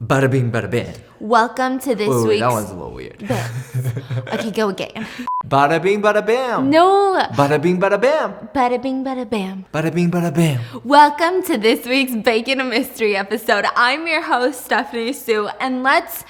Bada bing, bada bing. Welcome to this week's... that one's a little weird. Okay, go again. Bada bing, bada bam. No. Bada bing, bada bam. Bada bing, bada bam. Bada bing, bada bam. Welcome to this week's Bacon a Mystery episode. I'm your host, Stephanie Sue, and let's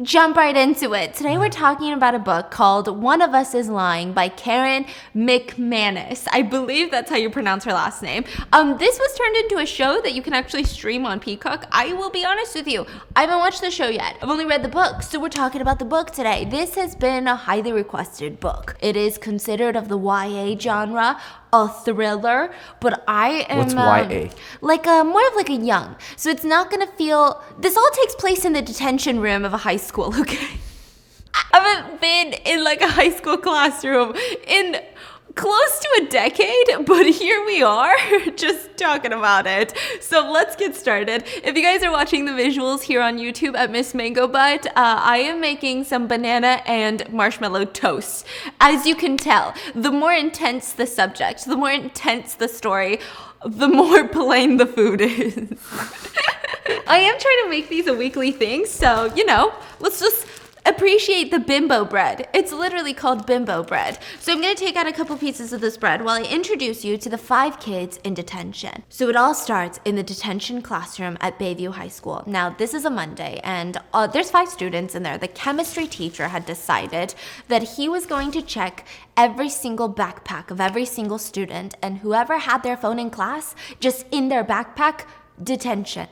jump right into it. Today we're talking about a book called One of Us is Lying by Karen McManus. I believe that's how you pronounce her last name. This was turned into a show that you can actually stream on Peacock. I will be honest with you, I haven't watched the show yet. I've only read the book, so we're talking about the book today. This has been a highly requested book. It is considered of the YA genre, a thriller, but I am... What's YA? More of like a young. So it's not gonna feel... This all takes place in the detention room of a high school, okay? I haven't been in like a high school classroom in close to a decade, but here we are just talking about it. So let's get started. If you guys are watching the visuals here on YouTube at MissMangoButt, I am making some banana and marshmallow toast. As you can tell, the more intense the subject, the more intense the story, the more plain the food is. I am trying to make these a weekly thing, so, let's just appreciate the bimbo bread. It's literally called bimbo bread. So I'm going to take out a couple pieces of this bread while I introduce you to the 5 kids in detention. So it all starts in the detention classroom at Bayview High School. Now, this is a Monday, and there's 5 students in there. The chemistry teacher had decided that he was going to check every single backpack of every single student, and whoever had their phone in class, just in their backpack, detention.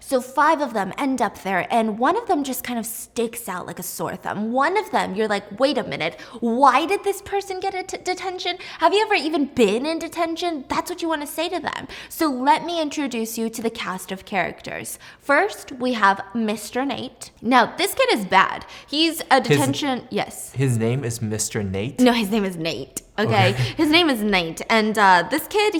So 5 of them end up there, and one of them just kind of sticks out like a sore thumb. One of them, you're like, wait a minute, why did this person get a detention? Have you ever even been in detention? That's what you want to say to them. So let me introduce you to the cast of characters. First, we have Mr. Nate. Now, this kid is bad. He's a detention... Yes. His name is Mr. Nate? No, his name is Nate. Okay. His name is Nate. And this kid,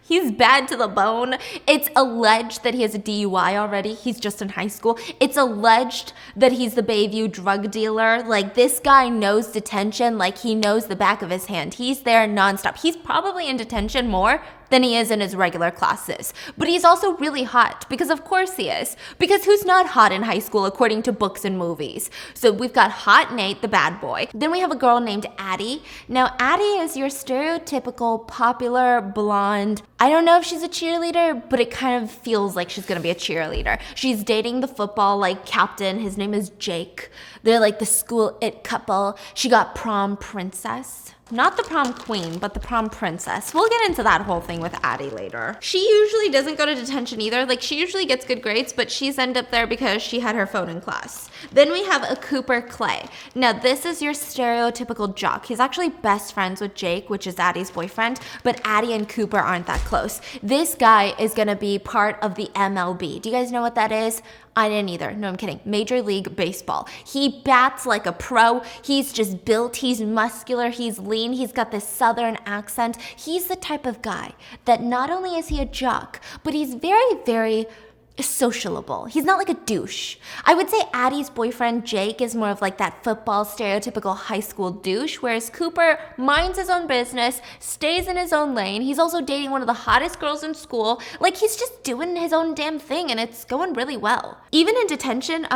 he's bad to the bone. It's alleged that he has a DUI already. He's just in high school. It's alleged that he's the Bayview drug dealer. Like, this guy knows detention like he knows the back of his hand. He's there nonstop. He's probably in detention more than he is in his regular classes. But he's also really hot, because of course he is. Because who's not hot in high school according to books and movies? So we've got Hot Nate, the bad boy. Then we have a girl named Addie. Now, Addie is your stereotypical popular blonde. I don't know if she's a cheerleader, but it kind of feels like she's gonna be a cheerleader. She's dating the football captain. His name is Jake. They're like the school it couple. She got prom princess. Not the prom queen, but the prom princess. We'll get into that whole thing with Addie later. She usually doesn't go to detention either. She usually gets good grades, but she's ended up there because she had her phone in class. Then we have a Cooper Clay. Now, this is your stereotypical jock. He's actually best friends with Jake, which is Addie's boyfriend, but Addie and Cooper aren't that close. This guy is gonna be part of the MLB. Do you guys know what that is? I didn't either. No, I'm kidding. Major League Baseball. He bats like a pro. He's just built. He's muscular. He's lean. He's got this southern accent. He's the type of guy that not only is he a jock, but he's very, very sociable. He's not like a douche. I would say Addie's boyfriend Jake is more of like that football stereotypical high school douche, whereas Cooper minds his own business, stays in his own lane. He's also dating one of the hottest girls in school. He's just doing his own damn thing, and it's going really well. Even in detention,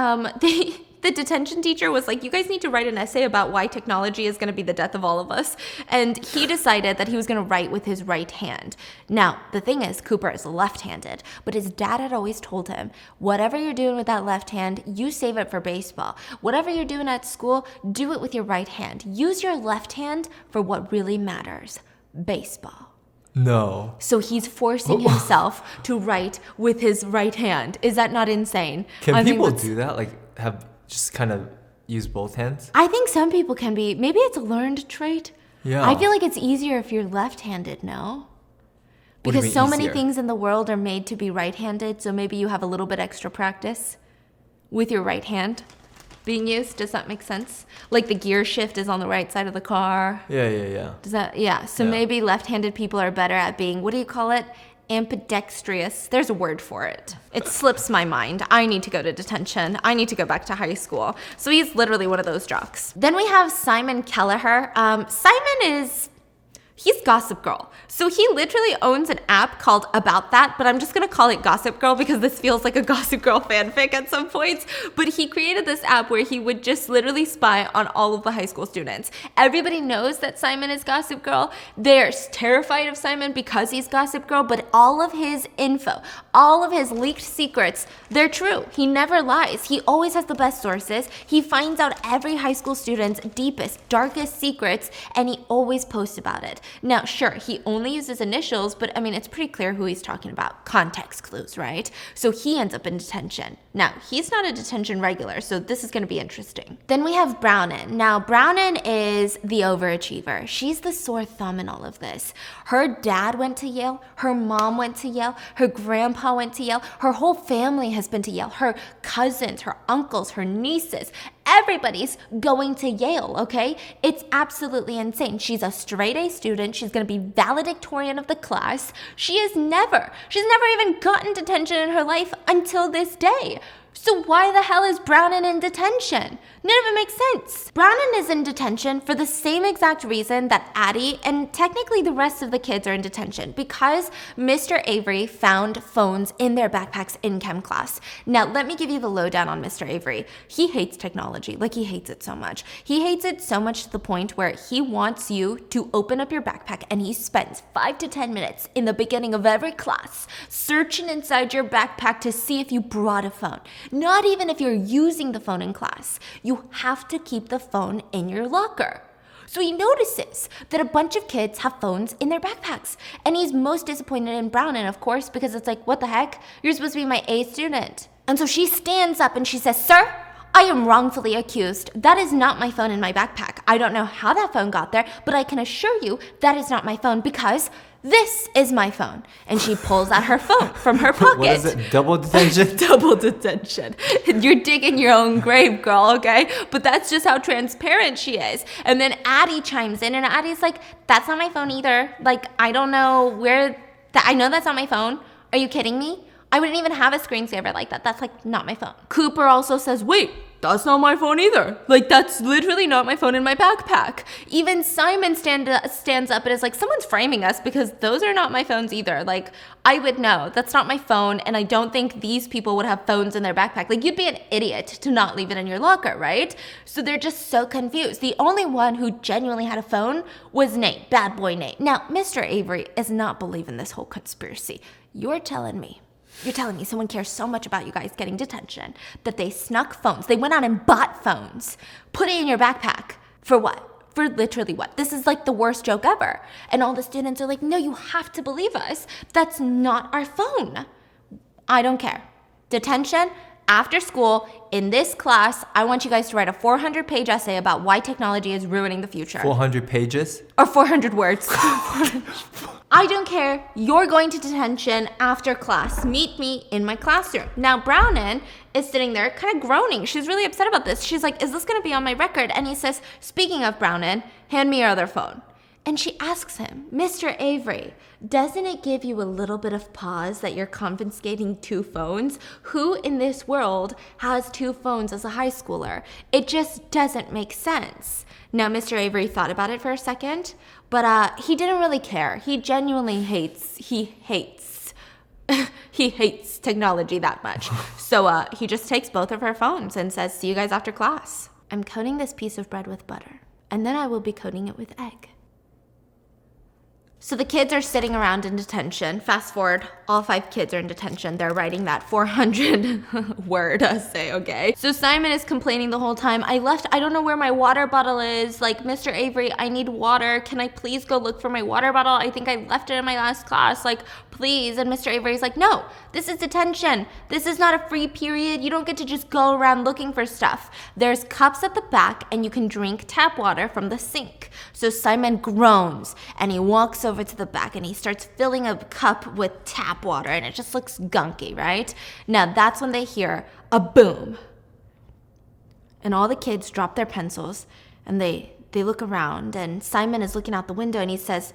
the detention teacher was like, you guys need to write an essay about why technology is going to be the death of all of us. And he decided that he was going to write with his right hand. Now, the thing is, Cooper is left-handed, but his dad had always told him, whatever you're doing with that left hand, you save it for baseball. Whatever you're doing at school, do it with your right hand. Use your left hand for what really matters, baseball. No. So he's forcing himself to write with his right hand. Is that not insane? Can people do that? Just kind of use both hands? I think some people can be. Maybe it's a learned trait. Yeah. I feel like it's easier if you're left-handed, no? Because so many things in the world are made to be right-handed, so maybe you have a little bit extra practice with your right hand being used. Does that make sense? Like the gear shift is on the right side of the car. Yeah. Does that? Yeah. So maybe left-handed people are better at being, what do you call it? Ambidextrous. There's a word for it. It slips my mind. I need to go to detention. I need to go back to high school. So he's literally one of those jocks. Then we have Simon Kelleher. Simon is He's Gossip Girl. So he literally owns an app called About That, but I'm just gonna call it Gossip Girl because this feels like a Gossip Girl fanfic at some points. But he created this app where he would just literally spy on all of the high school students. Everybody knows that Simon is Gossip Girl. They're terrified of Simon because he's Gossip Girl, but all of his info, all of his leaked secrets, they're true. He never lies. He always has the best sources. He finds out every high school student's deepest, darkest secrets, and he always posts about it. Now, sure, he only uses initials, but I mean, it's pretty clear who he's talking about. Context clues, right? So he ends up in detention. Now, he's not a detention regular, so this is going to be interesting. Then we have Brownin. Now, Brownin is the overachiever. She's the sore thumb in all of this. Her dad went to Yale. Her mom went to Yale. Her grandpa went to Yale. Her whole family has been to Yale. Her cousins, her uncles, her nieces, everybody's going to Yale, okay? It's absolutely insane. She's a straight A student. She's going to be valedictorian of the class. She's never even gotten detention in her life until this day. So why the hell is Brownin in detention? None of it makes sense. Brownin is in detention for the same exact reason that Addie and technically the rest of the kids are in detention, because Mr. Avery found phones in their backpacks in chem class. Now, let me give you the lowdown on Mr. Avery. He hates technology. Like, he hates it so much. He hates it so much to the point where he wants you to open up your backpack, and he spends 5 to 10 minutes in the beginning of every class searching inside your backpack to see if you brought a phone. Not even if you're using the phone in class. You have to keep the phone in your locker. So he notices that a bunch of kids have phones in their backpacks. And he's most disappointed in Brownin, of course, because it's like, what the heck? You're supposed to be my A student. And so she stands up and she says, "Sir, I am wrongfully accused. That is not my phone in my backpack. I don't know how that phone got there, but I can assure you that is not my phone because this is my phone." And she pulls out her phone from her pocket. What is it? Double detention? Double detention. You're digging your own grave, girl, okay? But that's just how transparent she is. And then Addie chimes in, and Addie's like, "That's not my phone either. Like, I don't know where I know that's not my phone. Are you kidding me? I wouldn't even have a screensaver like that. That's like not my phone." Cooper also says, "Wait, that's not my phone either. Like, that's literally not my phone in my backpack." Even Simon stands up and is like, "Someone's framing us because those are not my phones either. Like, I would know. That's not my phone, and I don't think these people would have phones in their backpack. Like, you'd be an idiot to not leave it in your locker, right?" So they're just so confused. The only one who genuinely had a phone was Nate, bad boy Nate. Now, Mr. Avery is not believing this whole conspiracy. You're telling me someone cares so much about you guys getting detention that they snuck phones. They went out and bought phones, put it in your backpack. For what? For literally what? This is like the worst joke ever. And all the students are like, "No, you have to believe us. That's not our phone." I don't care. Detention, after school, in this class, I want you guys to write a 400-page essay about why technology is ruining the future. 400 pages? Or 400 words. I don't care. You're going to detention after class. Meet me in my classroom. Now, Brownin is sitting there kind of groaning. She's really upset about this. She's like, "Is this going to be on my record?" And he says, "Speaking of Brownin, hand me your other phone." And she asks him, "Mr. Avery, doesn't it give you a little bit of pause that you're confiscating 2 phones? Who in this world has 2 phones as a high schooler? It just doesn't make sense." Now, Mr. Avery thought about it for a second, but he didn't really care. He genuinely hates technology that much. So he just takes both of her phones and says, "See you guys after class. I'm coating this piece of bread with butter, and then I will be coating it with egg." So the kids are sitting around in detention. Fast forward, all 5 kids are in detention. They're writing that 400-word essay, okay? So Simon is complaining the whole time. I don't know where my water bottle is. Like, "Mr. Avery, I need water. Can I please go look for my water bottle? I think I left it in my last class. Like, please." And Mr. Avery's like, "No, this is detention. This is not a free period. You don't get to just go around looking for stuff. There's cups at the back, and you can drink tap water from the sink." So Simon groans, and he walks over to the back, and he starts filling a cup with tap water, and it just looks gunky, right? Now, that's when they hear a boom. And all the kids drop their pencils, and they look around, and Simon is looking out the window, and he says,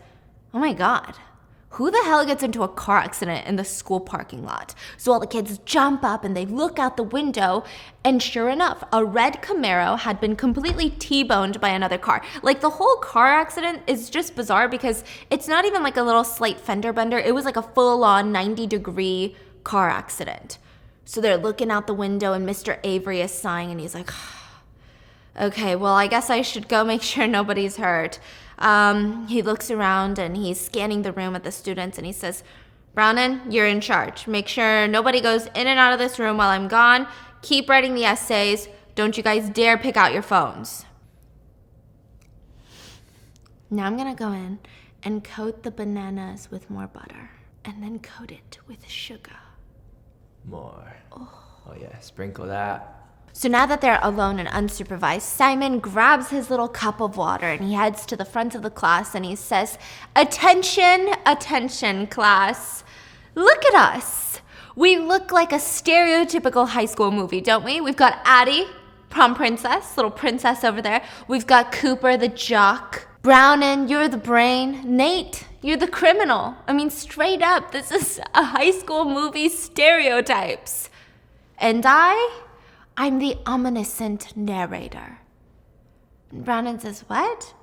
"Oh my God, who the hell gets into a car accident in the school parking lot? So all the kids jump up and they look out the window, and sure enough, a red Camaro had been completely T-boned by another car. Like, the whole car accident is just bizarre because it's not even like a little slight fender bender. It was like a full-on 90-degree car accident. So they're looking out the window, and Mr. Avery is sighing, and he's like, okay, well, I guess I should go make sure nobody's hurt. He looks around and he's scanning the room at the students, and he says, Brownon, you're in charge. Make sure nobody goes in and out of this room while I'm gone. Keep writing the essays. Don't you guys dare pick out your phones. Now I'm gonna go in and coat the bananas with more butter, and then coat it with sugar. More. Oh yeah, sprinkle that. So now that they're alone and unsupervised, Simon grabs his little cup of water and he heads to the front of the class and he says, attention, attention, class. Look at us. We look like a stereotypical high school movie, don't we? We've got Addie, prom princess, little princess over there. We've got Cooper, the jock. Brownon, you're the brain. Nate, you're the criminal. I mean, straight up, this is a high school movie stereotypes. And I'm the omniscient narrator. And Brownon says, what?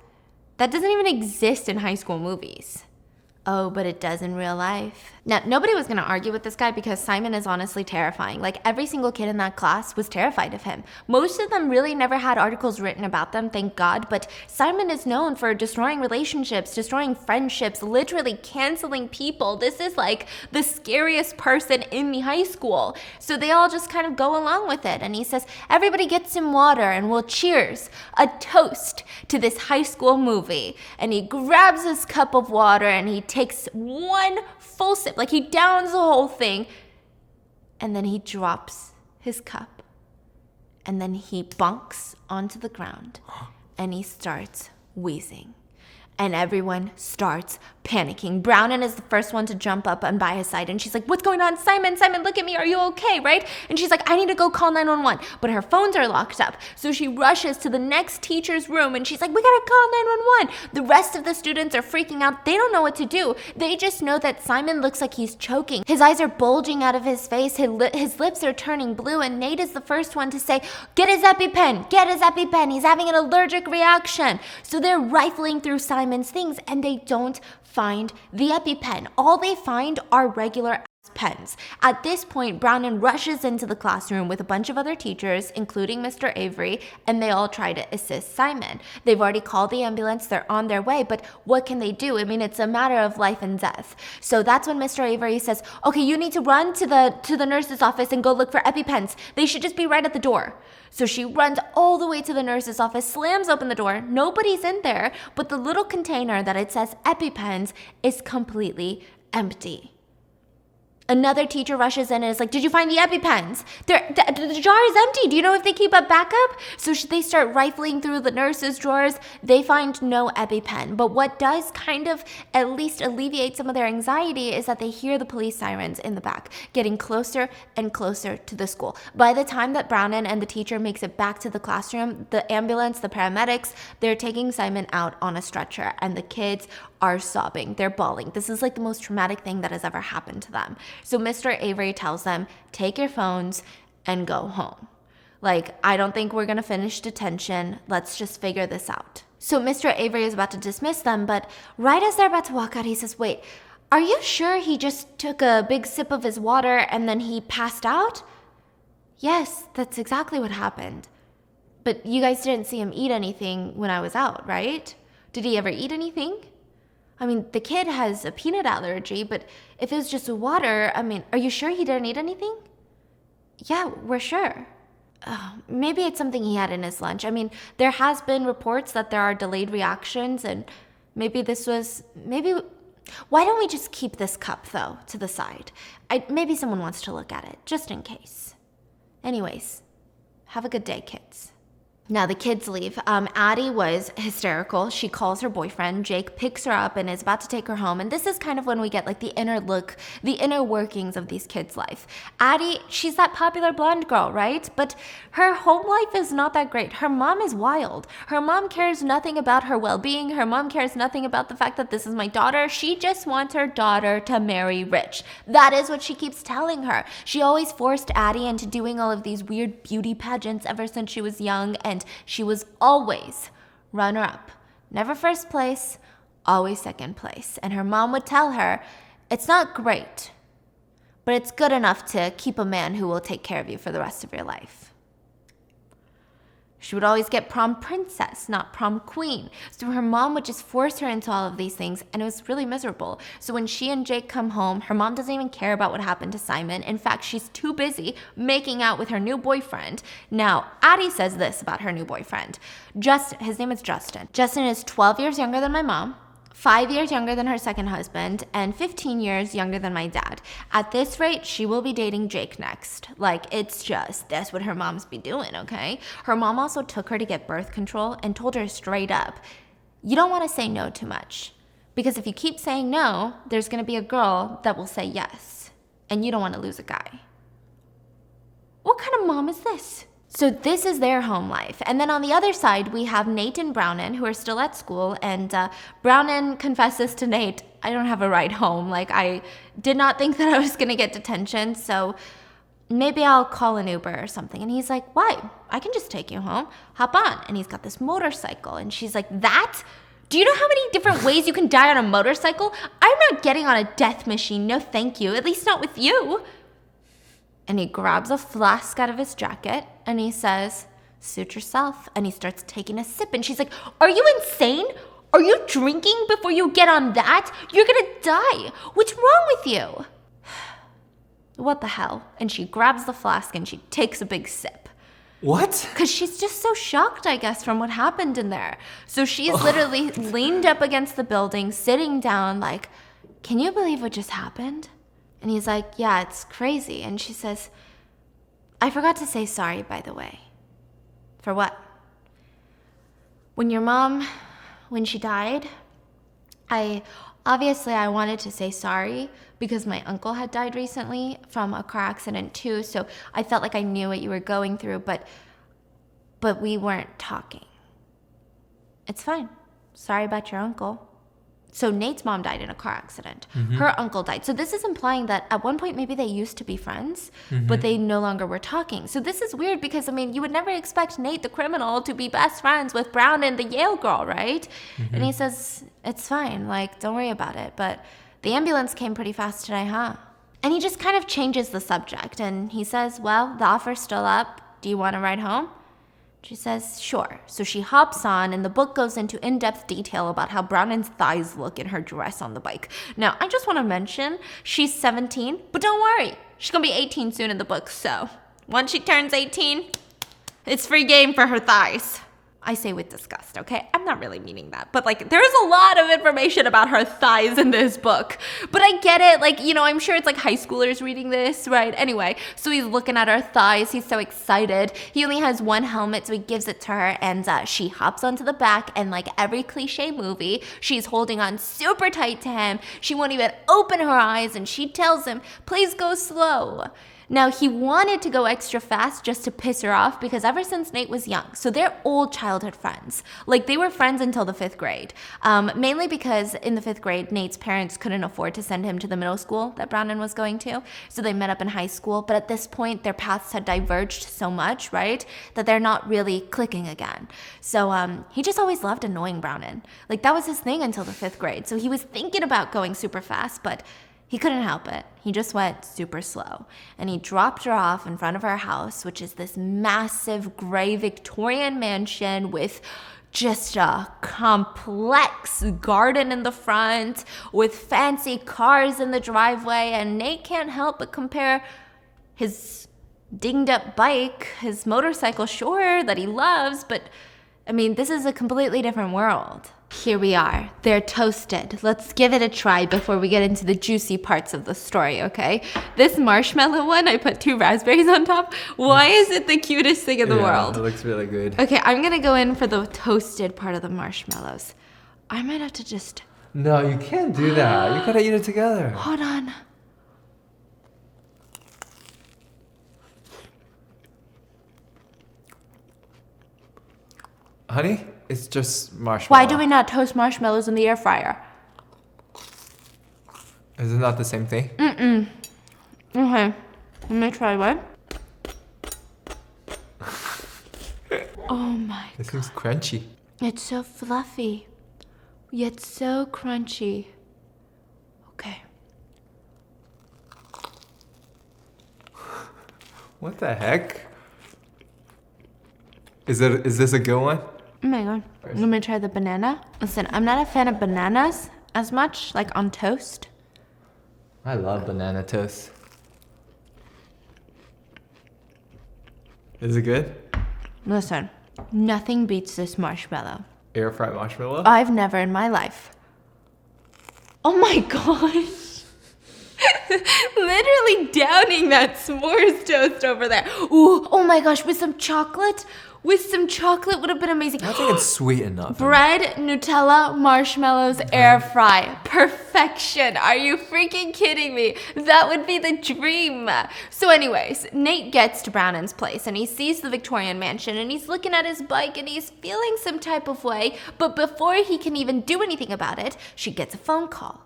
That doesn't even exist in high school movies. Oh, but it does in real life. Now, nobody was going to argue with this guy because Simon is honestly terrifying. Like, every single kid in that class was terrified of him. Most of them really never had articles written about them, thank God, but Simon is known for destroying relationships, destroying friendships, literally canceling people. This is like the scariest person in the high school. So they all just kind of go along with it. And he says, everybody get some water and we'll cheers, a toast to this high school movie. And he grabs his cup of water and he takes one full sip, like he downs the whole thing, and then he drops his cup, and then he bunks onto the ground, and he starts wheezing. And everyone starts panicking. Brownon is the first one to jump up and by his side. And she's like, what's going on? Simon, look at me. Are you okay, right? And she's like, I need to go call 911. But her phones are locked up. So she rushes to the next teacher's room. And she's like, we got to call 911. The rest of the students are freaking out. They don't know what to do. They just know that Simon looks like he's choking. His eyes are bulging out of his face. His lips are turning blue. And Nate is the first one to say, get his EpiPen. Get his EpiPen. He's having an allergic reaction. So they're rifling through Simon's things and they don't find the EpiPen. All they find are regular pens. At this point, Brownon rushes into the classroom with a bunch of other teachers, including Mr. Avery, and they all try to assist Simon. They've already called the ambulance. They're on their way, but what can they do? I mean, it's a matter of life and death. So that's when Mr. Avery says, okay, you need to run to the nurse's office and go look for EpiPens. They should just be right at the door. So she runs all the way to the nurse's office, slams open the door. Nobody's in there, but the little container that it says EpiPens is completely empty. Another teacher rushes in and is like, did you find the EpiPens? The jar is empty. Do you know if they keep a backup? So they start rifling through the nurse's drawers. They find no EpiPen. But what does kind of at least alleviate some of their anxiety is that they hear the police sirens in the back, getting closer and closer to the school. By the time that Brownon and the teacher makes it back to the classroom, the ambulance, the paramedics, they're taking Simon out on a stretcher, and the kids are sobbing. They're bawling. This is like the most traumatic thing that has ever happened to them. So Mr. Avery tells them, take your phones and go home. Like, I don't think we're gonna finish detention. Let's just figure this out. So Mr. Avery is about to dismiss them, but right as they're about to walk out, he says, wait, are you sure he just took a big sip of his water and then he passed out? Yes, that's exactly what happened. But you guys didn't see him eat anything when I was out, right? Did he ever eat anything? I mean, the kid has a peanut allergy, but if it was just water, I mean, are you sure he didn't eat anything? Yeah, we're sure. Maybe it's something he had in his lunch. I mean, there has been reports that there are delayed reactions, and maybe why don't we just keep this cup, though, to the side? Maybe someone wants to look at it, just in case. Anyways, have a good day, kids. Now the kids leave. Addie was hysterical. She calls her boyfriend. Jake picks her up and is about to take her home. And this is kind of when we get like the inner look, the inner workings of these kids' life. Addie, she's that popular blonde girl, right? But her home life is not that great. Her mom is wild. Her mom cares nothing about her well-being. Her mom cares nothing about the fact that this is my daughter. She just wants her daughter to marry rich. That is what she keeps telling her. She always forced Addie into doing all of these weird beauty pageants ever since she was young, and she was always runner-up. Never first place, always second place. And her mom would tell her, it's not great, but it's good enough to keep a man who will take care of you for the rest of your life. She would always get prom princess, not prom queen. So her mom would just force her into all of these things, and it was really miserable. So when she and Jake come home, her mom doesn't even care about what happened to Simon. In fact, she's too busy making out with her new boyfriend. Now, Addie says this about her new boyfriend. His name is Justin. Justin is 12 years younger than my mom, 5 years younger than her second husband, and 15 years younger than my dad. At this rate, she will be dating Jake next. Like, that's what her mom's be doing, okay? Her mom also took her to get birth control and told her straight up, you don't want to say no too much. Because if you keep saying no, there's going to be a girl that will say yes. And you don't want to lose a guy. What kind of mom is this? So this is their home life. And then on the other side, we have Nate and Brownon, who are still at school. And Brownon confesses to Nate, I don't have a ride home. Like, I did not think that I was going to get detention, so maybe I'll call an Uber or something. And he's like, why? I can just take you home. Hop on. And he's got this motorcycle. And she's like, that? Do you know how many different ways you can die on a motorcycle? I'm not getting on a death machine. No, thank you. At least not with you. And he grabs a flask out of his jacket and he says, suit yourself. And he starts taking a sip. And she's like, are you insane? Are you drinking before you get on that? You're gonna die. What's wrong with you? What the hell? And she grabs the flask and she takes a big sip. What? Because she's just so shocked, I guess, from what happened in there. So she's literally leaned up against the building, sitting down like, can you believe what just happened? And he's like, yeah, it's crazy. And she says, I forgot to say sorry, by the way. For what? When your mom, when she died, I wanted to say sorry because my uncle had died recently from a car accident too. So I felt like I knew what you were going through, but we weren't talking. It's fine. Sorry about your uncle. So Nate's mom died in a car accident. Mm-hmm. Her uncle died. So this is implying that at one point maybe they used to be friends, but they no longer were talking. So this is weird because, I mean, you would never expect Nate, the criminal, to be best friends with Brownon, the Yale girl, right? Mm-hmm. And he says, it's fine. Like, don't worry about it. But the ambulance came pretty fast today, huh? And he just kind of changes the subject. And he says, well, the offer's still up. Do you want to ride home? She says, sure. So she hops on, and the book goes into in-depth detail about how Brownon's thighs look in her dress on the bike. Now, I just want to mention, she's 17, but don't worry. She's going to be 18 soon in the book, so once she turns 18, it's free game for her thighs. I say with disgust, okay? I'm not really meaning that. But, like, there's a lot of information about her thighs in this book. But I get it. Like, you know, I'm sure it's, like, high schoolers reading this, right? Anyway, so he's looking at her thighs. He's so excited. He only has one helmet, so he gives it to her. And she hops onto the back. And, like every cliche movie, she's holding on super tight to him. She won't even open her eyes. And she tells him, please go slow. Now, he wanted to go extra fast just to piss her off because ever since Nate was young, so they're old childhood friends. Like, they were friends until the 5th grade. Mainly because in the 5th grade, Nate's parents couldn't afford to send him to the middle school that Brownon was going to. So they met up in high school. But at this point, their paths had diverged so much, right, that they're not really clicking again. So he just always loved annoying Brownon. Like, that was his thing until the 5th grade. So he was thinking about going super fast, but he couldn't help it. He just went super slow. And he dropped her off in front of her house, which is this massive gray Victorian mansion with just a complex garden in the front with fancy cars in the driveway. And Nate can't help but compare his dinged up bike, his motorcycle, sure, that he loves, but I mean, this is a completely different world. Here we are. They're toasted. Let's give it a try before we get into the juicy parts of the story, okay? This marshmallow one, I put 2 raspberries on top. Why is it the cutest thing in the world? It looks really good. Okay, I'm gonna go in for the toasted part of the marshmallows. I might have to just... No, you can't do that. You gotta eat it together. Hold on. Honey, it's just marshmallow. Why do we not toast marshmallows in the air fryer? Is it not the same thing? Okay, let me try one. Oh my It seems crunchy. It's so fluffy, yet so crunchy. Okay. What the heck? Is this a good one? Oh my god. Let me try the banana. Listen, I'm not a fan of bananas as much, like on toast. I love banana toast. Is it good? Listen, nothing beats this marshmallow. Air fried marshmallow? I've never in my life. Oh my gosh. Literally downing that s'mores toast over there. Ooh, oh my gosh, with some chocolate? With some chocolate would have been amazing. I think it's sweet enough. Bread, Nutella, marshmallows, air fry. Perfection. Are you freaking kidding me? That would be the dream. So anyways, Nate gets to Browning's place and he sees the Victorian mansion and he's looking at his bike and he's feeling some type of way. But before he can even do anything about it, she gets a phone call.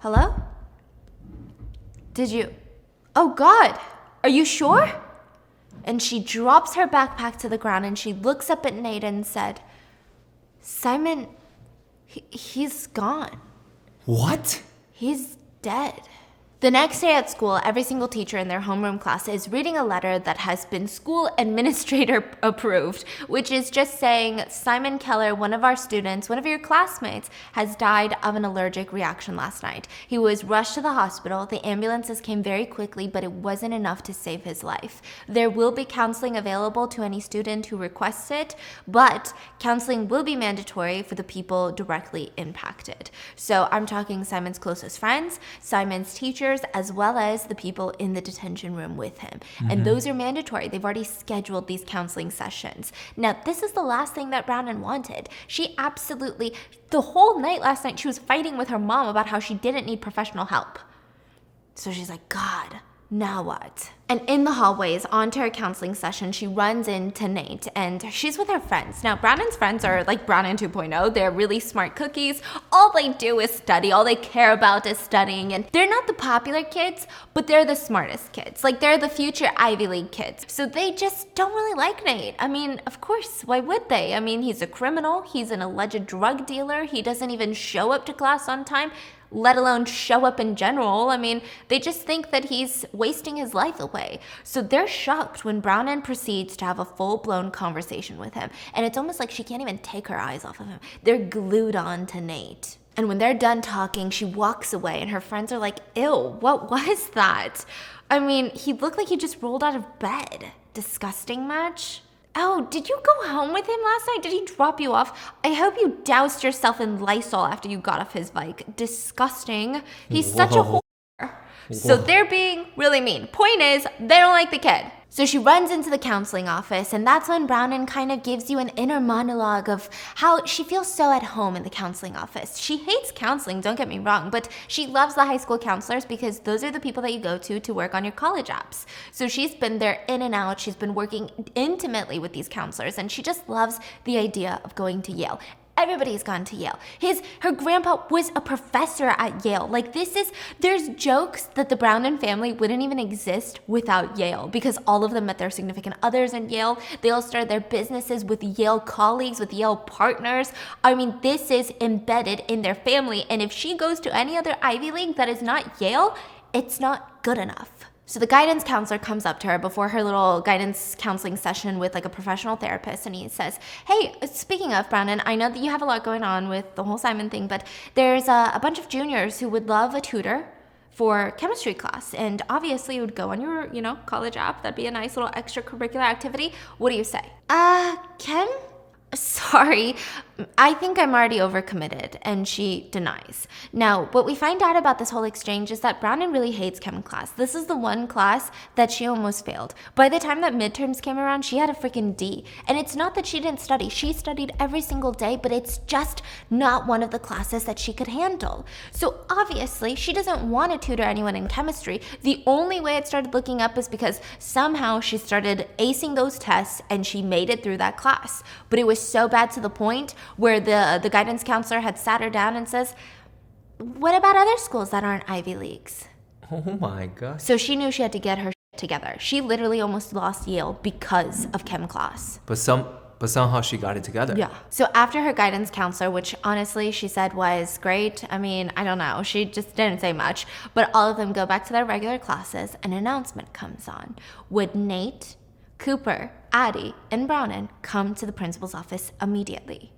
Hello? Did you? Oh God. Are you sure? And she drops her backpack to the ground and she looks up at Nate and said, Simon, he's gone. What? He's dead. The next day at school, every single teacher in their homeroom class is reading a letter that has been school administrator approved, which is just saying, Simon Kelleher, one of our students, one of your classmates, has died of an allergic reaction last night. He was rushed to the hospital. The ambulances came very quickly, but it wasn't enough to save his life. There will be counseling available to any student who requests it, but counseling will be mandatory for the people directly impacted. So I'm talking Simon's closest friends, Simon's teachers, as well as the people in the detention room with him. And those are mandatory. They've already scheduled these counseling sessions. Now, this is the last thing that Browning wanted. She absolutely, the whole night last night, she was fighting with her mom about how she didn't need professional help. So she's like, God, now what? And in the hallways, onto her counseling session, she runs into Nate and she's with her friends. Now, Browning's friends are like Browning 2.0. They're really smart cookies. All they do is study. All they care about is studying. And they're not the popular kids, but they're the smartest kids. Like, they're the future Ivy League kids. So they just don't really like Nate. I mean, of course, why would they? I mean, he's a criminal. He's an alleged drug dealer. He doesn't even show up to class on time, let alone show up in general. I mean, they just think that he's wasting his life away. So they're shocked when Browning proceeds to have a full-blown conversation with him. And it's almost like she can't even take her eyes off of him. They're glued on to Nate. And when they're done talking, she walks away and her friends are like, ew, what was that? I mean, he looked like he just rolled out of bed. Disgusting much? Oh, did you go home with him last night? Did he drop you off? I hope you doused yourself in Lysol after you got off his bike. Disgusting. He's such a whore. So they're being really mean. Point is, they don't like the kid. So she runs into the counseling office, and that's when Browning kind of gives you an inner monologue of how she feels so at home in the counseling office. She hates counseling, don't get me wrong, but she loves the high school counselors because those are the people that you go to work on your college apps. So she's been there in and out. She's been working intimately with these counselors, and she just loves the idea of going to Yale. Everybody's gone to Yale. Her grandpa was a professor at Yale. Like, there's jokes that the Browning family wouldn't even exist without Yale because all of them met their significant others in Yale. They all started their businesses with Yale colleagues, with Yale partners. I mean, this is embedded in their family. And if she goes to any other Ivy League that is not Yale, it's not good enough. So the guidance counselor comes up to her before her little guidance counseling session with like a professional therapist, and he says, hey, speaking of Browning, I know that you have a lot going on with the whole Simon thing, but there's a bunch of juniors who would love a tutor for chemistry class, and obviously it would go on your, college app. That'd be a nice little extracurricular activity. What do you say? Chem? Sorry, I think I'm already overcommitted, and she denies. Now, what we find out about this whole exchange is that Brownon really hates chem class. This is the one class that she almost failed. By the time that midterms came around, she had a freaking D. And it's not that she didn't study. She studied every single day, but it's just not one of the classes that she could handle. So obviously, she doesn't want to tutor anyone in chemistry. The only way it started looking up is because somehow she started acing those tests and she made it through that class. But it was so bad to the point where the guidance counselor had sat her down and says, what about other schools that aren't Ivy Leagues? Oh my gosh. So she knew she had to get her shit together. She literally almost lost Yale because of chem class. But somehow she got it together. Yeah. So after her guidance counselor, which honestly she said was great, I mean, I don't know, she just didn't say much, but all of them go back to their regular classes, an announcement comes on. Would Nate, Cooper, Addie, and Brownon come to the principal's office immediately?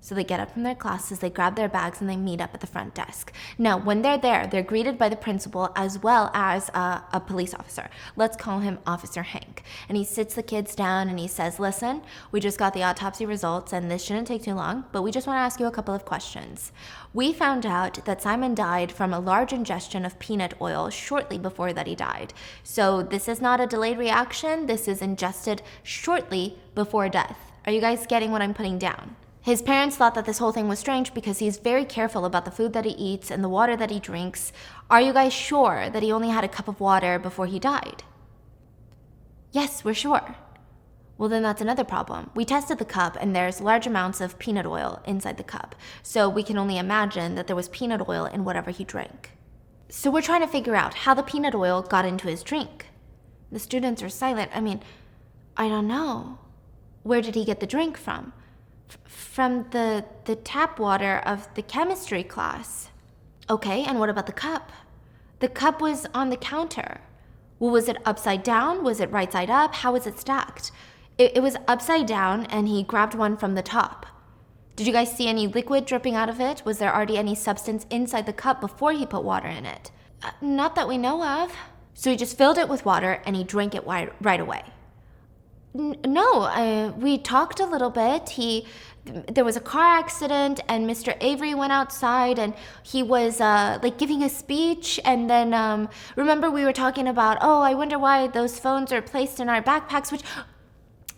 So they get up from their classes, they grab their bags, and they meet up at the front desk. Now, when they're there, they're greeted by the principal as well as a police officer. Let's call him Officer Hank. And he sits the kids down and he says, listen, we just got the autopsy results and this shouldn't take too long, but we just want to ask you a couple of questions. We found out that Simon died from a large ingestion of peanut oil shortly before that he died. So this is not a delayed reaction. This is ingested shortly before death. Are you guys getting what I'm putting down? His parents thought that this whole thing was strange because he's very careful about the food that he eats and the water that he drinks. Are you guys sure that he only had a cup of water before he died? Yes, we're sure. Well, then that's another problem. We tested the cup and there's large amounts of peanut oil inside the cup. So we can only imagine that there was peanut oil in whatever he drank. So we're trying to figure out how the peanut oil got into his drink. The students are silent. I mean, I don't know. Where did he get the drink from? From the tap water of the chemistry class. Okay, and what about the cup? The cup was on the counter. Well, was it upside down? Was it right side up? How was it stacked? It was upside down, and he grabbed one from the top. Did you guys see any liquid dripping out of it? Was there already any substance inside the cup before he put water in it? Not that we know of. So he just filled it with water, and he drank it right away. No, we talked a little bit. There was a car accident and Mr. Avery went outside and he was giving a speech, and then remember we were talking about, oh, I wonder why those phones are placed in our backpacks, which,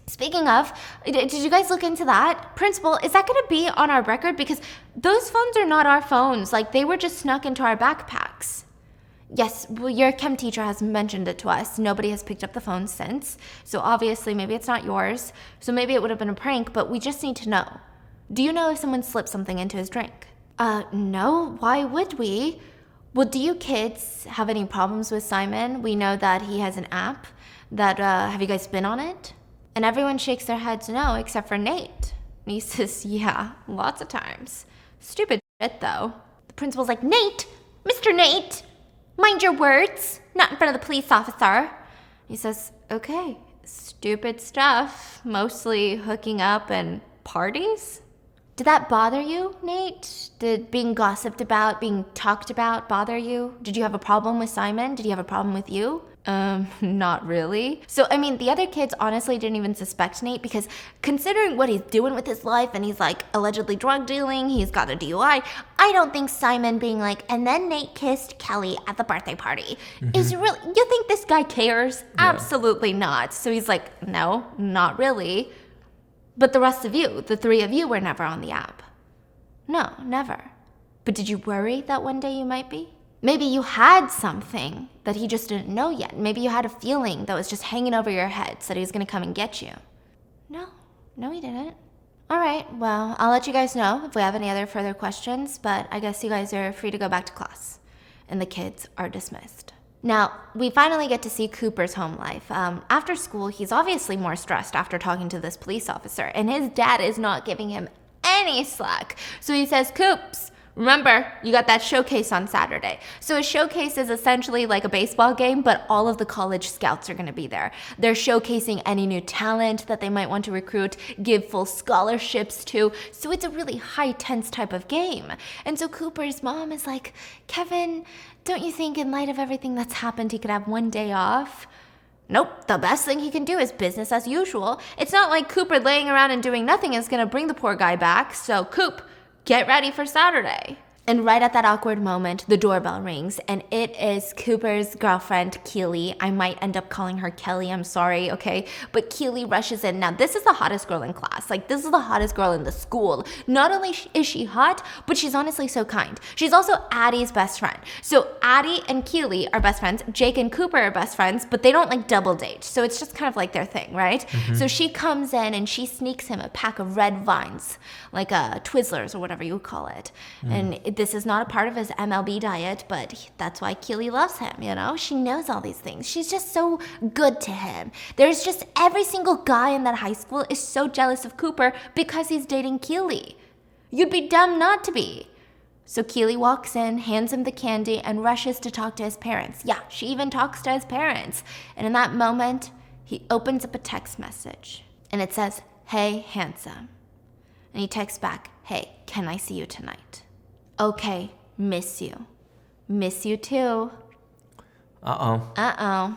speaking of, did you guys look into that? Principal, is that going to be on our record? Because those phones are not our phones. Like, they were just snuck into our backpacks. Yes, well, your chem teacher has mentioned it to us. Nobody has picked up the phone since. So obviously, maybe it's not yours. So maybe it would have been a prank, but we just need to know. Do you know if someone slipped something into his drink? No. Why would we? Well, do you kids have any problems with Simon? We know that he has an app. Have you guys been on it? And everyone shakes their heads no, except for Nate. And he says, yeah, lots of times. Stupid shit, though. The principal's like, Nate! Mr. Nate! Mind your words, not in front of the police officer. He says, okay, stupid stuff, mostly hooking up and parties. Did that bother you, Nate? Did being gossiped about, being talked about bother you? Did you have a problem with Simon? Did he have a problem with you? Not really. So, I mean, the other kids honestly didn't even suspect Nate because considering what he's doing with his life and he's like allegedly drug dealing, he's got a DUI, I don't think Simon being like, and then Nate kissed Kelly at the birthday party is really, you think this guy cares? Yeah. Absolutely not. So he's like, no, not really. But the rest of you, the three of you were never on the app. No, never. But did you worry that one day you might be? Maybe you had something that he just didn't know yet. Maybe you had a feeling that was just hanging over your head, said he was going to come and get you. No, he didn't. All right, well, I'll let you guys know if we have any other further questions, but I guess you guys are free to go back to class. And the kids are dismissed. Now, we finally get to see Cooper's home life. After school, he's obviously more stressed after talking to this police officer, and his dad is not giving him any slack. So he says, Coops, remember, you got that showcase on Saturday. So a showcase is essentially like a baseball game, but all of the college scouts are going to be there. They're showcasing any new talent that they might want to recruit, give full scholarships to. So it's a really high-tense type of game. And so Cooper's mom is like, Kevin, don't you think in light of everything that's happened, he could have one day off? Nope, the best thing he can do is business as usual. It's not like Cooper laying around and doing nothing is gonna bring the poor guy back, so Coop, get ready for Saturday. And right at that awkward moment, the doorbell rings, and it is Cooper's girlfriend, Keely. I might end up calling her Kelly, I'm sorry, okay? But Keely rushes in. Now, this is the hottest girl in class. Like, this is the hottest girl in the school. Not only is she hot, but she's honestly so kind. She's also Addie's best friend. So Addie and Keely are best friends. Jake and Cooper are best friends, but they don't, like, double date. So it's just kind of like their thing, right? So she comes in, and she sneaks him a pack of red vines, like Twizzlers or whatever you call it. And this is not a part of his MLB diet, but that's why Keely loves him, you know? She knows all these things. She's just so good to him. There's just every single guy in that high school is so jealous of Cooper because he's dating Keely. You'd be dumb not to be. So Keely walks in, hands him the candy, and rushes to talk to his parents. Yeah, she even talks to his parents. And in that moment, he opens up a text message. And it says, "Hey, handsome." And he texts back, "Hey, can I see you tonight?" "Okay, miss you." "Miss you too." Uh-oh.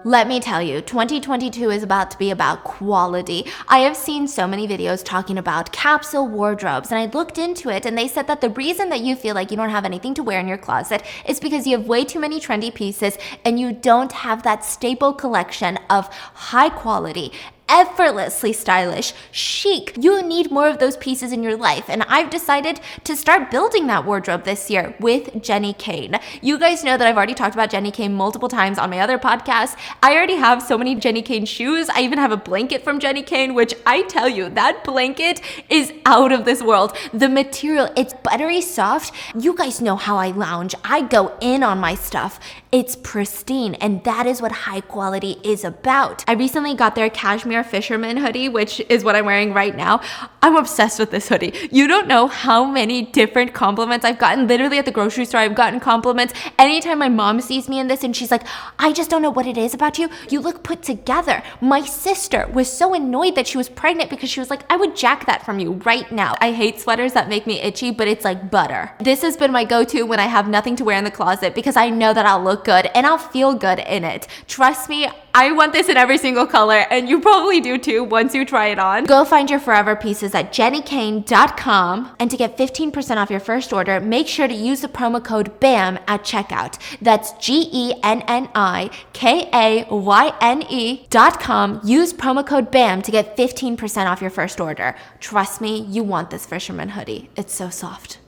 Let me tell you, 2022 is about to be about quality. I have seen so many videos talking about capsule wardrobes, and I looked into it, and they said that the reason that you feel like you don't have anything to wear in your closet is because you have way too many trendy pieces, and you don't have that staple collection of high quality, effortlessly stylish, chic. You need more of those pieces in your life, and I've decided to start building that wardrobe this year with Jenny Kane. You guys know that I've already talked about Jenny Kane multiple times on my other podcasts. I already have so many Jenny Kane shoes. I even have a blanket from Jenny Kane, which I tell you, that blanket is out of this world. The material, it's buttery soft. You guys know how I lounge. I go in on my stuff. It's pristine, and that is what high quality is about. I recently got their cashmere fisherman hoodie, which is what I'm wearing right now. I'm obsessed with this hoodie. You don't know how many different compliments I've gotten. Literally at the grocery store, I've gotten compliments. Anytime my mom sees me in this and she's like, "I just don't know what it is about you. You look put together." My sister was so annoyed that she was pregnant because she was like, "I would jack that from you right now." I hate sweaters that make me itchy, but it's like butter. This has been my go-to when I have nothing to wear in the closet because I know that I'll look good and I'll feel good in it. Trust me, I want this in every single color, and you probably do too once you try it on. Go find your forever pieces at jennykane.com, and to get 15% off your first order, make sure to use the promo code BAM at checkout. That's GENNIKAYNE.com. Use promo code BAM to get 15% off your first order. Trust me, you want this fisherman hoodie. It's so soft.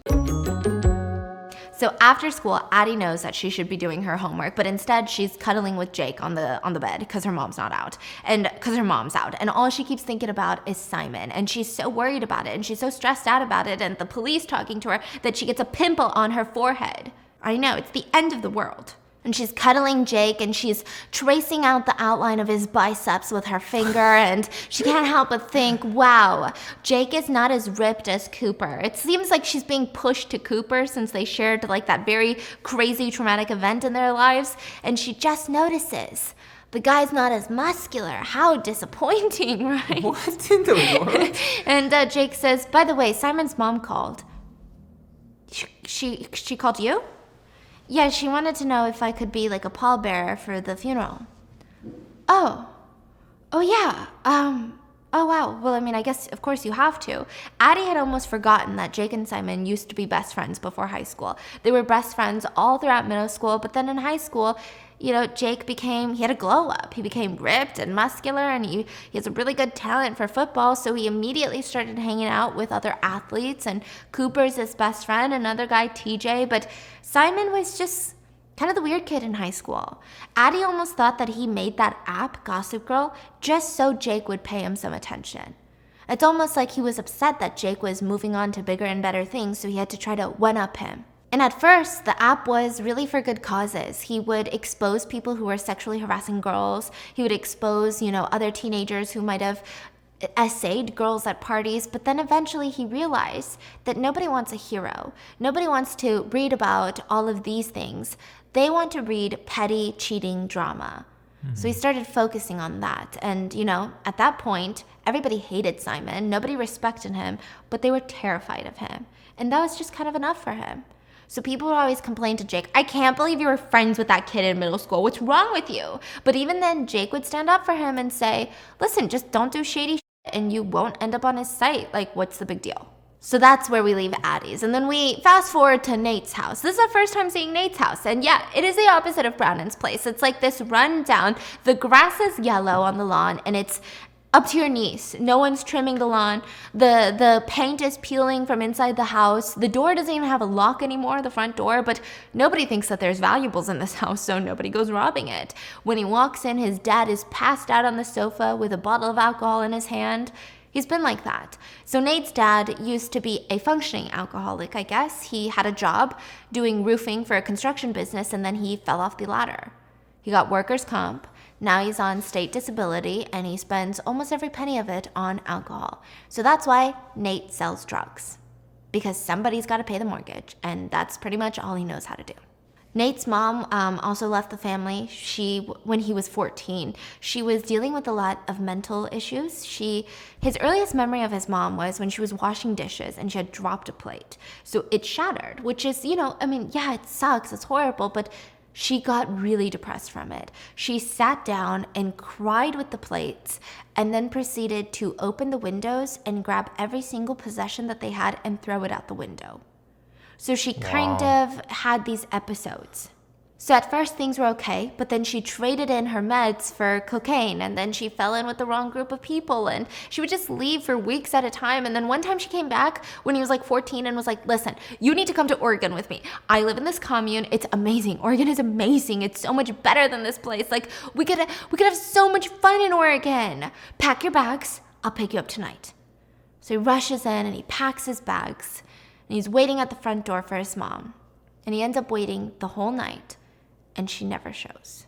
So after school, Addie knows that she should be doing her homework, but instead she's cuddling with Jake on the bed because her mom's out. And all she keeps thinking about is Simon, and she's so worried about it, and she's so stressed out about it, and the police talking to her that she gets a pimple on her forehead. I know, it's the end of the world. And she's cuddling Jake, and she's tracing out the outline of his biceps with her finger, and she can't help but think, wow, Jake is not as ripped as Cooper. It seems like she's being pushed to Cooper since they shared like that very crazy traumatic event in their lives, and she just notices the guy's not as muscular. How disappointing, right? What in the world? And Jake says, "By the way, Simon's mom called." She called you? "Yeah, she wanted to know if I could be like a pallbearer for the funeral." Oh yeah. Oh wow. Well, I mean, I guess of course you have to. Addie had almost forgotten that Jake and Simon used to be best friends before high school. They were best friends all throughout middle school, but then in high school, you know, Jake he had a glow up. He became ripped and muscular, and he has a really good talent for football, so he immediately started hanging out with other athletes, and Cooper's his best friend, another guy, TJ, but Simon was just kind of the weird kid in high school. Addie almost thought that he made that app, Gossip Girl, just so Jake would pay him some attention. It's almost like he was upset that Jake was moving on to bigger and better things, so he had to try to one-up him. And at first, the app was really for good causes. He would expose people who were sexually harassing girls. He would expose, other teenagers who might have essayed girls at parties. But then eventually he realized that nobody wants a hero. Nobody wants to read about all of these things. They want to read petty, cheating drama. So he started focusing on that. And, at that point, everybody hated Simon. Nobody respected him, but they were terrified of him. And that was just kind of enough for him. So people would always complain to Jake, I can't believe you were friends with that kid in middle school. What's wrong with you? But even then, Jake would stand up for him and say, listen, just don't do shady shit and you won't end up on his site. Like, what's the big deal? So that's where we leave Addie's. And then we fast forward to Nate's house. This is our first time seeing Nate's house. And yeah, it is the opposite of Brandon's place. It's like this run down. The grass is yellow on the lawn and it's up to your knees. No one's trimming the lawn. The paint is peeling from inside the house. The door doesn't even have a lock anymore, the front door, but nobody thinks that there's valuables in this house, so nobody goes robbing it. When he walks in, his dad is passed out on the sofa with a bottle of alcohol in his hand. He's been like that. So Nate's dad used to be a functioning alcoholic, I guess. He had a job doing roofing for a construction business, and then he fell off the ladder. He got workers' comp. Now he's on state disability, and he spends almost every penny of it on alcohol. So that's why Nate sells drugs, because somebody's got to pay the mortgage, and that's pretty much all he knows how to do. Nate's mom also left the family when he was 14. She was dealing with a lot of mental issues. His earliest memory of his mom was when she was washing dishes and she had dropped a plate. So it shattered, which is, yeah, it sucks, it's horrible, but she got really depressed from it. She sat down and cried with the plates and then proceeded to open the windows and grab every single possession that they had and throw it out the window. So she kind of had these episodes. So at first things were okay, but then she traded in her meds for cocaine, and then she fell in with the wrong group of people, and she would just leave for weeks at a time. And then one time she came back when he was like 14 and was like, listen, you need to come to Oregon with me. I live in this commune. It's amazing. Oregon is amazing. It's so much better than this place. Like, we could have so much fun in Oregon. Pack your bags. I'll pick you up tonight. So he rushes in and he packs his bags, and he's waiting at the front door for his mom. And he ends up waiting the whole night. And she never shows.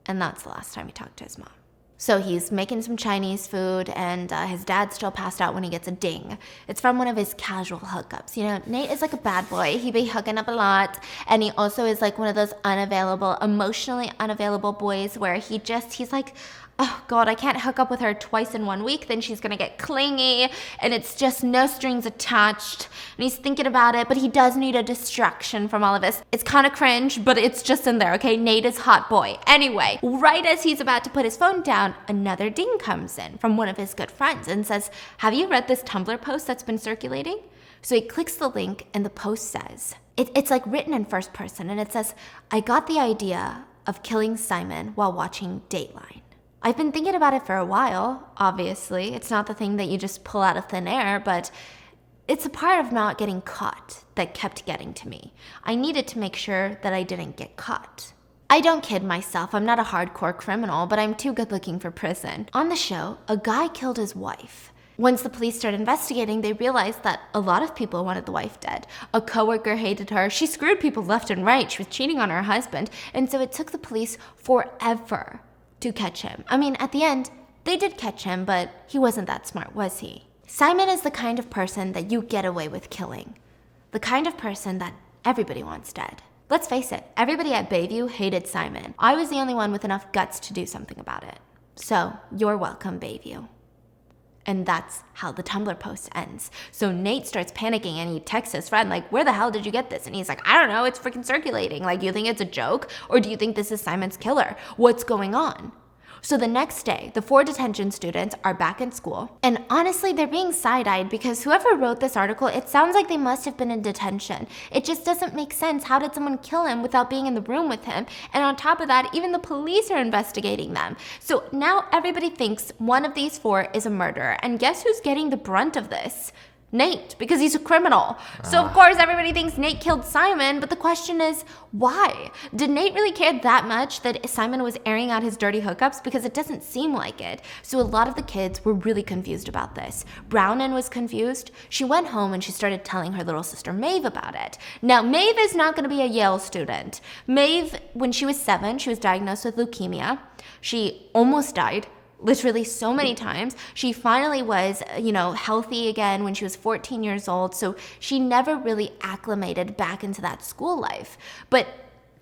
And that's the last time he talked to his mom. So he's making some Chinese food, and his dad's still passed out when he gets a ding. It's from one of his casual hookups. You know, Nate is like a bad boy. He be hooking up a lot, and he also is like one of those emotionally unavailable boys where he's like, oh God, I can't hook up with her twice in 1 week, then she's gonna get clingy, and it's just no strings attached, and he's thinking about it, but he does need a distraction from all of this. It's kind of cringe, but it's just in there, okay? Nate is hot boy. Anyway, right as he's about to put his phone down, another ding comes in from one of his good friends and says, have you read this Tumblr post that's been circulating? So he clicks the link, and the post says, it's like written in first person, and it says, I got the idea of killing Simon while watching Dateline. I've been thinking about it for a while, obviously. It's not the thing that you just pull out of thin air, but it's a part of not getting caught that kept getting to me. I needed to make sure that I didn't get caught. I don't kid myself, I'm not a hardcore criminal, but I'm too good looking for prison. On the show, a guy killed his wife. Once the police started investigating, they realized that a lot of people wanted the wife dead. A coworker hated her. She screwed people left and right. She was cheating on her husband. And so it took the police forever to catch him. I mean, at the end, they did catch him, but he wasn't that smart, was he? Simon is the kind of person that you get away with killing. The kind of person that everybody wants dead. Let's face it, everybody at Bayview hated Simon. I was the only one with enough guts to do something about it. So, you're welcome, Bayview. And that's how the Tumblr post ends. So Nate starts panicking and he texts his friend, like, where the hell did you get this? And he's like, I don't know, it's freaking circulating. Like, you think it's a joke? Or do you think this is Simon's killer? What's going on? So the next day, the 4 detention students are back in school. And honestly, they're being side-eyed because whoever wrote this article, it sounds like they must have been in detention. It just doesn't make sense. How did someone kill him without being in the room with him? And on top of that, even the police are investigating them. So now everybody thinks one of these 4 is a murderer. And guess who's getting the brunt of this? Nate, because he's a criminal. So of course everybody thinks Nate killed Simon, but the question is, why? Did Nate really care that much that Simon was airing out his dirty hookups? Because it doesn't seem like it. So a lot of the kids were really confused about this. Brownon was confused. She went home and she started telling her little sister Maeve about it. Now, Maeve is not going to be a Yale student. Maeve, when she was 7, she was diagnosed with leukemia. She almost died. Literally so many times. She finally was, healthy again when she was 14 years old. So she never really acclimated back into that school life. But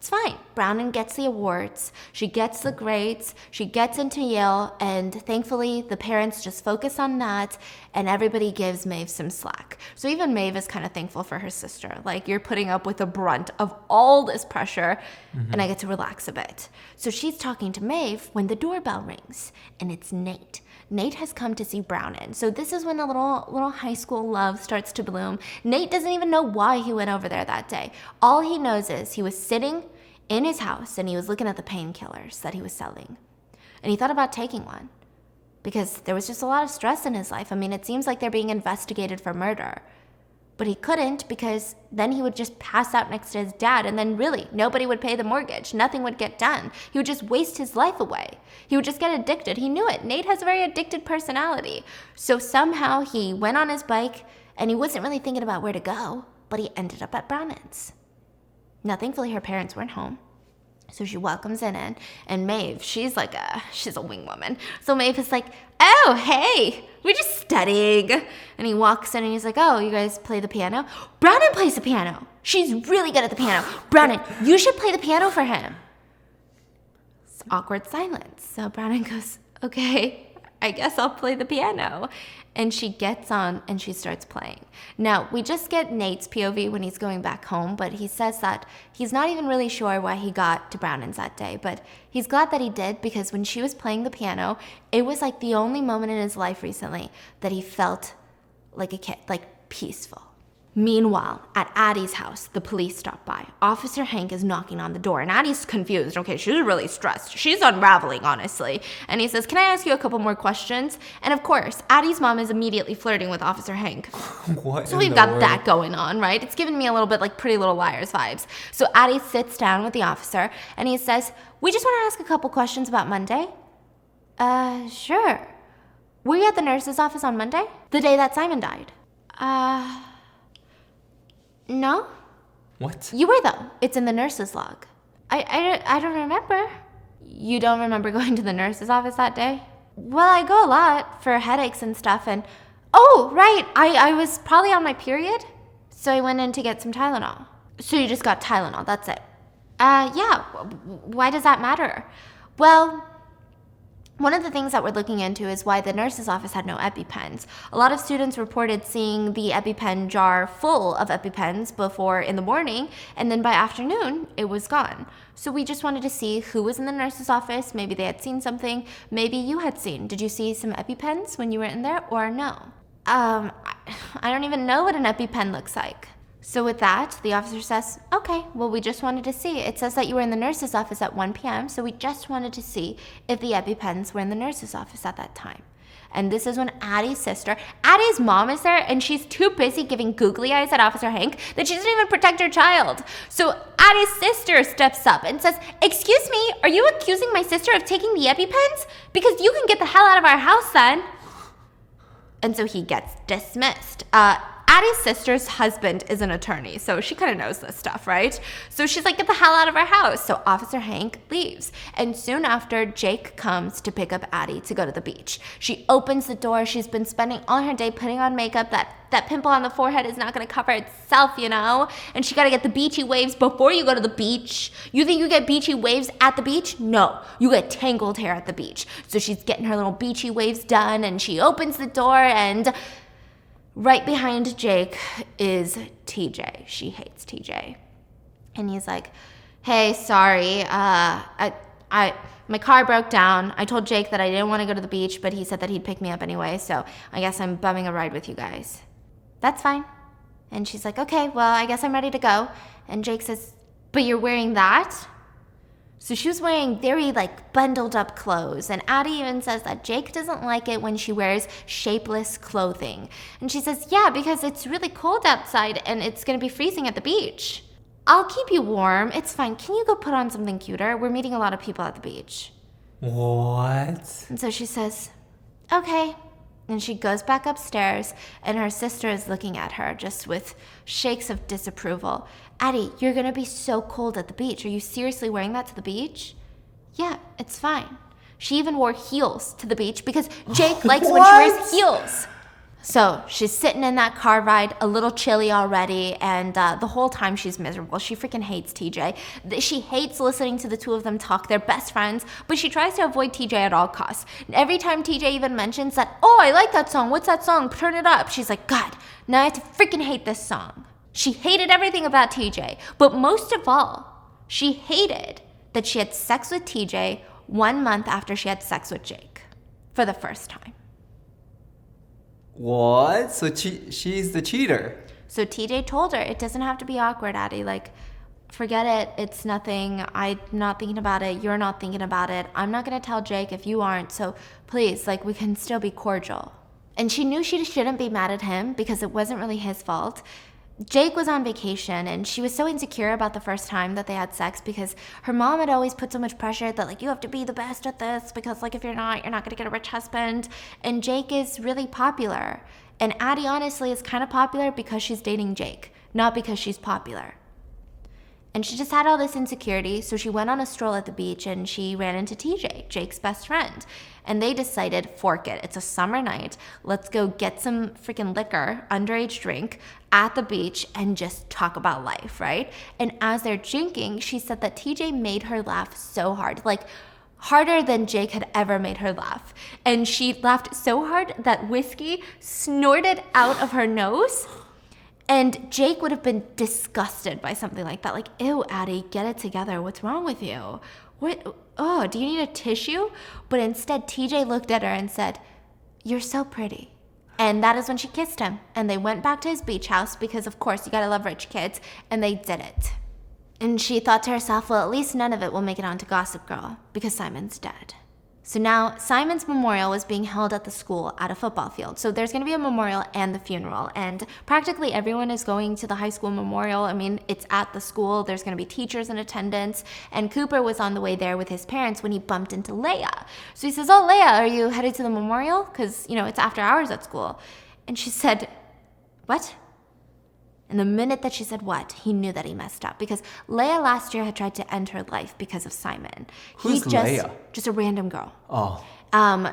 It's fine. Brownon gets the awards. She gets the grades. She gets into Yale. And thankfully, the parents just focus on that. And everybody gives Maeve some slack. So even Maeve is kind of thankful for her sister. Like, you're putting up with the brunt of all this pressure. And I get to relax a bit. So she's talking to Maeve when the doorbell rings. And it's Nate. Nate has come to see Brownon. So this is when a little high school love starts to bloom. Nate doesn't even know why he went over there that day. All he knows is he was sitting in his house and he was looking at the painkillers that he was selling. And he thought about taking one because there was just a lot of stress in his life. I mean, it seems like they're being investigated for murder. But he couldn't because then he would just pass out next to his dad and then really nobody would pay the mortgage. Nothing would get done. He would just waste his life away. He would just get addicted. He knew it. Nate has a very addicted personality. So somehow he went on his bike and he wasn't really thinking about where to go, but he ended up at Brownon's. Now, thankfully, her parents weren't home. So she welcomes him in, and Maeve, she's a wing woman. So Maeve is like, oh, hey, we're just studying. And he walks in and he's like, oh, you guys play the piano? Brownon plays the piano. She's really good at the piano. Brownon, you should play the piano for him. It's awkward silence. So Brownon goes, okay, I guess I'll play the piano. And she gets on and she starts playing. Now, we just get Nate's POV when he's going back home, but he says that he's not even really sure why he got to Brownon's that day, but he's glad that he did because when she was playing the piano, it was like the only moment in his life recently that he felt like a kid, like peaceful. Meanwhile, at Addie's house, the police stop by. Officer Hank is knocking on the door, and Addie's confused. Okay, she's really stressed. She's unraveling, honestly. And he says, can I ask you a couple more questions? And of course, Addie's mom is immediately flirting with Officer Hank. What? So we've got that going on, right? It's giving me a little bit like Pretty Little Liars vibes. So Addie sits down with the officer, and he says, we just want to ask a couple questions about Monday. Sure. Were you at the nurse's office on Monday? The day that Simon died? No. What? You were, though. It's in the nurse's log. I don't remember. You don't remember going to the nurse's office that day? Well, I go a lot for headaches and stuff, and... Oh, right. I was probably on my period, so I went in to get some Tylenol. So you just got Tylenol, that's it. Yeah. Why does that matter? Well... One of the things that we're looking into is why the nurse's office had no EpiPens. A lot of students reported seeing the EpiPen jar full of EpiPens before in the morning, and then by afternoon, it was gone. So we just wanted to see who was in the nurse's office. Maybe they had seen something. Maybe you had seen. Did you see some EpiPens when you were in there, or no? I don't even know what an EpiPen looks like. So with that, the officer says, okay, well, we just wanted to see. It says that you were in the nurse's office at 1 p.m., so we just wanted to see if the EpiPens were in the nurse's office at that time. And this is when Addie's mom is there, and she's too busy giving googly eyes at Officer Hank that she doesn't even protect her child. So Addie's sister steps up and says, excuse me, are you accusing my sister of taking the EpiPens? Because you can get the hell out of our house then. And so he gets dismissed. Addie's sister's husband is an attorney, so she kind of knows this stuff, right? So she's like, get the hell out of our house. So Officer Hank leaves. And soon after, Jake comes to pick up Addie to go to the beach. She opens the door. She's been spending all her day putting on makeup. That pimple on the forehead is not going to cover itself, you know? And she got to get the beachy waves before you go to the beach. You think you get beachy waves at the beach? No, you get tangled hair at the beach. So she's getting her little beachy waves done, and she opens the door, and... right behind Jake is TJ. She hates TJ. And he's like, hey, sorry, my car broke down. I told Jake that I didn't want to go to the beach, but he said that he'd pick me up anyway, so I guess I'm bumming a ride with you guys. That's fine. And she's like, okay, well, I guess I'm ready to go. And Jake says, but you're wearing that? So she was wearing very, bundled up clothes. And Addie even says that Jake doesn't like it when she wears shapeless clothing. And she says, yeah, because it's really cold outside and it's going to be freezing at the beach. I'll keep you warm. It's fine. Can you go put on something cuter? We're meeting a lot of people at the beach. What? And so she says, okay. And she goes back upstairs, and her sister is looking at her just with shakes of disapproval. Addie, you're going to be so cold at the beach. Are you seriously wearing that to the beach? Yeah, it's fine. She even wore heels to the beach because Jake likes when she wears heels. So she's sitting in that car ride, a little chilly already, and the whole time she's miserable. She freaking hates TJ. She hates listening to the two of them talk. They're best friends, but she tries to avoid TJ at all costs. Every time TJ even mentions that, oh, I like that song. What's that song? Turn it up. She's like, God, now I have to freaking hate this song. She hated everything about TJ, but most of all, she hated that she had sex with TJ 1 month after she had sex with Jake for the first time. What? So she's the cheater. So TJ told her, it doesn't have to be awkward, Addie. Like, forget it. It's nothing. I'm not thinking about it. You're not thinking about it. I'm not going to tell Jake if you aren't. So please, like, we can still be cordial. And she knew she shouldn't be mad at him because it wasn't really his fault. Jake was on vacation and she was so insecure about the first time that they had sex because her mom had always put so much pressure that, like, you have to be the best at this because, like, if you're not going to get a rich husband. And Jake is really popular. And Addie honestly is kind of popular because she's dating Jake, not because she's popular. And she just had all this insecurity, so she went on a stroll at the beach and she ran into TJ, Jake's best friend. And they decided, fork it. It's a summer night. Let's go get some freaking liquor, underage drink, at the beach and just talk about life, right? And as they're drinking, she said that TJ made her laugh so hard, like harder than Jake had ever made her laugh. And she laughed so hard that whiskey snorted out of her nose. And Jake would have been disgusted by something like that. Like, ew, Addie, get it together. What's wrong with you? What? Oh, do you need a tissue? But instead, TJ looked at her and said, you're so pretty. And that is when she kissed him. And they went back to his beach house because, of course, you gotta love rich kids. And they did it. And she thought to herself, well, at least none of it will make it onto Gossip Girl because Simon's dead. So now Simon's memorial was being held at the school at a football field. So there's going to be a memorial and the funeral. And practically everyone is going to the high school memorial. I mean, it's at the school. There's going to be teachers in attendance. And Cooper was on the way there with his parents when he bumped into Leia. So he says, oh, Leia, are you headed to the memorial? Because, you know, it's after hours at school. And she said, what? And the minute that she said what, he knew that he messed up because Leia last year had tried to end her life because of Simon. Who's Leia? Just a random girl. Oh.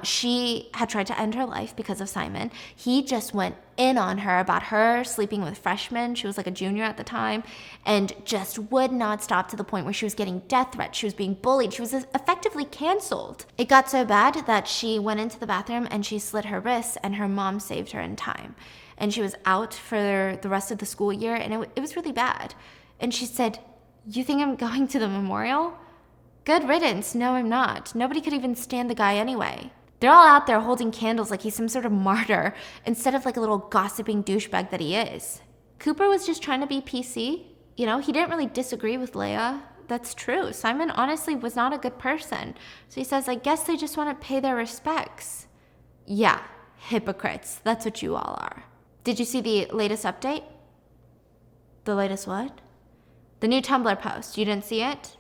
She had tried to end her life because of Simon. He just went in on her about her sleeping with freshmen. She was like a junior at the time and just would not stop to the point where she was getting death threats. She was being bullied. She was effectively canceled. It got so bad that she went into the bathroom and she slit her wrists and her mom saved her in time. And she was out for the rest of the school year, and it was really bad. And she said, you think I'm going to the memorial? Good riddance. No, I'm not. Nobody could even stand the guy anyway. They're all out there holding candles like he's some sort of martyr, instead of like a little gossiping douchebag that he is. Cooper was just trying to be PC. You know, he didn't really disagree with Leia. That's true. Simon honestly was not a good person. So he says, I guess they just want to pay their respects. Yeah, hypocrites. That's what you all are. Did you see the latest update? The latest what? The new Tumblr post. You didn't see it?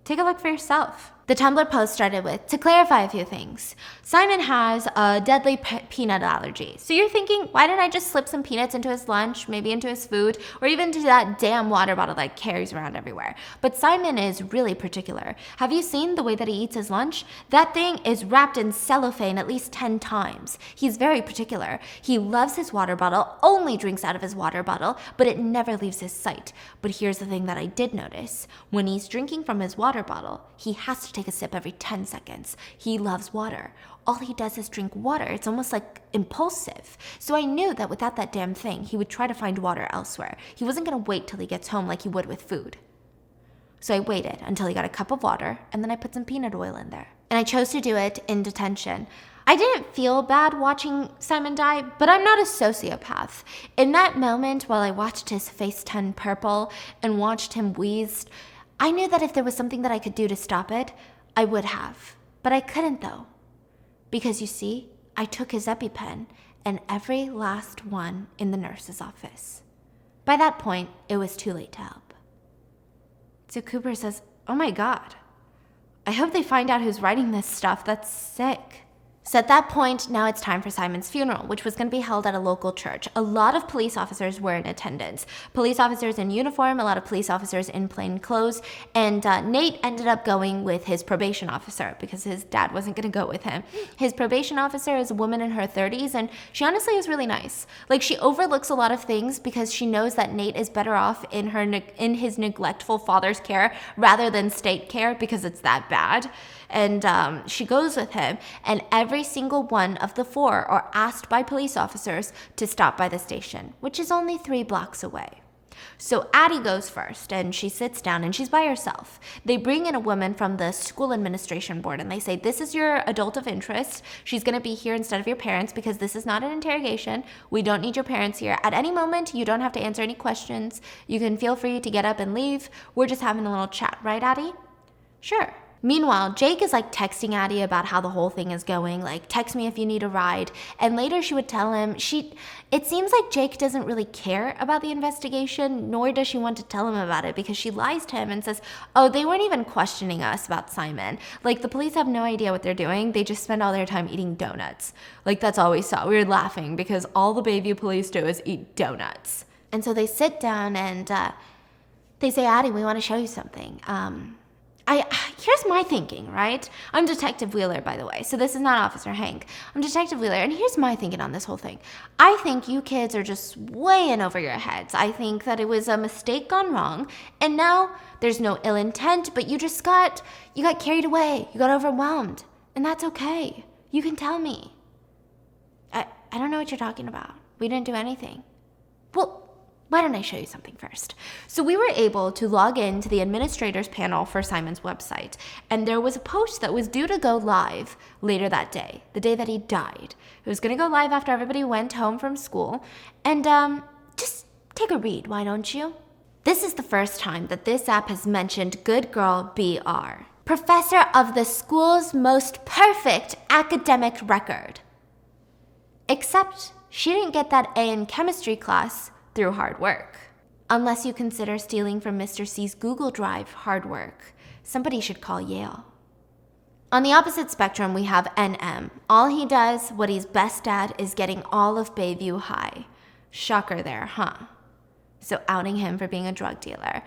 Take a look for yourself. The Tumblr post started with, to clarify a few things. Simon has a deadly peanut allergy. So you're thinking, why didn't I just slip some peanuts into his lunch, maybe into his food, or even into that damn water bottle that carries around everywhere? But Simon is really particular. Have you seen the way that he eats his lunch? That thing is wrapped in cellophane at least 10 times. He's very particular. He loves his water bottle, only drinks out of his water bottle, but it never leaves his sight. But here's the thing that I did notice. When he's drinking from his water bottle, he has to take a sip every 10 seconds. He loves water. All he does is drink water. It's almost like impulsive. So I knew that without that damn thing, he would try to find water elsewhere. He wasn't going to wait till he gets home like he would with food. So I waited until he got a cup of water, and then I put some peanut oil in there. And I chose to do it in detention. I didn't feel bad watching Simon die, but I'm not a sociopath. In that moment, while I watched his face turn purple and watched him wheeze, I knew that if there was something that I could do to stop it, I would have. But I couldn't though. Because you see, I took his EpiPen and every last one in the nurse's office. By that point, it was too late to help. So Cooper says, oh my God, I hope they find out who's writing this stuff. That's sick. So at that point, now it's time for Simon's funeral, which was going to be held at a local church. A lot of police officers were in attendance. Police officers in uniform, a lot of police officers in plain clothes, and Nate ended up going with his probation officer because his dad wasn't going to go with him. His probation officer is a woman in her 30s, and she honestly is really nice. Like, she overlooks a lot of things because she knows that Nate is better off in his neglectful father's care rather than state care because it's that bad. And she goes with him, and every single one of the 4 are asked by police officers to stop by the station, which is only 3 blocks away. So Addie goes first, and she sits down, and she's by herself. They bring in a woman from the school administration board, and they say, this is your adult of interest. She's going to be here instead of your parents because this is not an interrogation. We don't need your parents here. At any moment, you don't have to answer any questions. You can feel free to get up and leave. We're just having a little chat, right, Addie? Sure. Meanwhile, Jake is like texting Addie about how the whole thing is going, like, text me if you need a ride. And later she would tell him it seems like Jake doesn't really care about the investigation, nor does she want to tell him about it because she lies to him and says, oh, they weren't even questioning us about Simon. Like, the police have no idea what they're doing. They just spend all their time eating donuts. Like, that's all we saw. We were laughing because all the Bayview police do is eat donuts. And so they sit down and they say, Addie, we want to show you something. Here's my thinking, right? I'm Detective Wheeler, by the way, so this is not Officer Hank. I'm Detective Wheeler, and here's my thinking on this whole thing. I think you kids are just way in over your heads. I think that it was a mistake gone wrong, and now there's no ill intent, but you got carried away. You got overwhelmed, and that's okay. You can tell me. I don't know what you're talking about. We didn't do anything. Well, why don't I show you something first? So we were able to log in to the administrators panel for Simon's website, and there was a post that was due to go live later that day, the day that he died. It was going to go live after everybody went home from school, and just take a read, why don't you? This is the first time that this app has mentioned Good Girl BR, professor of the school's most perfect academic record. Except she didn't get that A in chemistry class through hard work. Unless you consider stealing from Mr. C's Google Drive hard work. Somebody should call Yale. On the opposite spectrum, we have NM. All he does, what he's best at, is getting all of Bayview high. Shocker there, huh? So outing him for being a drug dealer.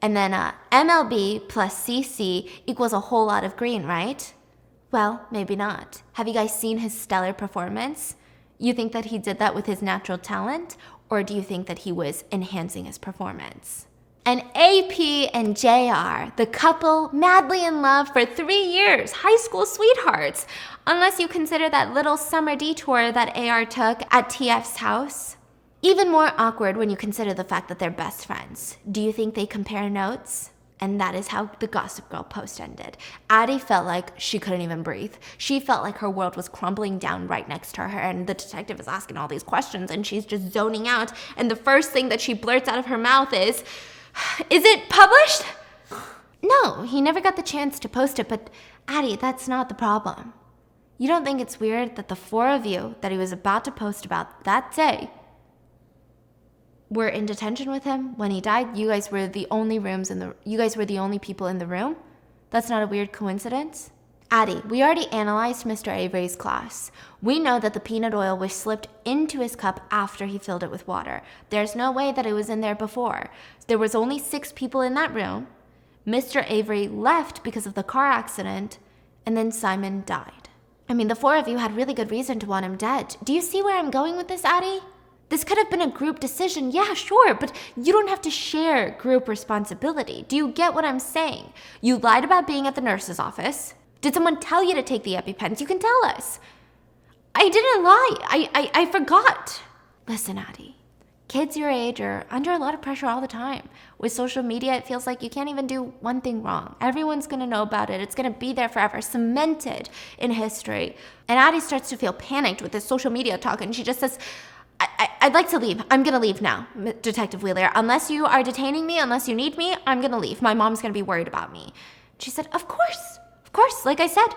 And then MLB plus CC equals a whole lot of green, right? Well, maybe not. Have you guys seen his stellar performance? You think that he did that with his natural talent? Or do you think that he was enhancing his performance? And AP and JR, the couple madly in love for 3 years, high school sweethearts, unless you consider that little summer detour that AR took at TF's house. Even more awkward when you consider the fact that they're best friends. Do you think they compare notes? And that is how the Gossip Girl post ended. Addie felt like she couldn't even breathe. She felt like her world was crumbling down right next to her, and the detective is asking all these questions, and she's just zoning out, and the first thing that she blurts out of her mouth is it published? No, he never got the chance to post it, but Addie, that's not the problem. You don't think it's weird that the 4 of you that he was about to post about that day were in detention with him when he died? You guys were the only people in the room? That's not a weird coincidence? Addie, we already analyzed Mr. Avery's class. We know that the peanut oil was slipped into his cup after he filled it with water. There's no way that it was in there before. There was only 6 people in that room. Mr. Avery left because of the car accident, and then Simon died. I mean, the 4 of you had really good reason to want him dead. Do you see where I'm going with this, Addie? This could have been a group decision, yeah, sure, but you don't have to share group responsibility. Do you get what I'm saying? You lied about being at the nurse's office. Did someone tell you to take the EpiPens? You can tell us. I didn't lie. I forgot. Listen, Addie, kids your age are under a lot of pressure all the time. With social media, it feels like you can't even do one thing wrong. Everyone's going to know about it. It's going to be there forever, cemented in history. And Addie starts to feel panicked with this social media talk, and she just says, I'd like to leave. I'm going to leave now, Detective Wheeler. Unless you are detaining me, unless you need me, I'm going to leave. My mom's going to be worried about me. She said, of course, like I said.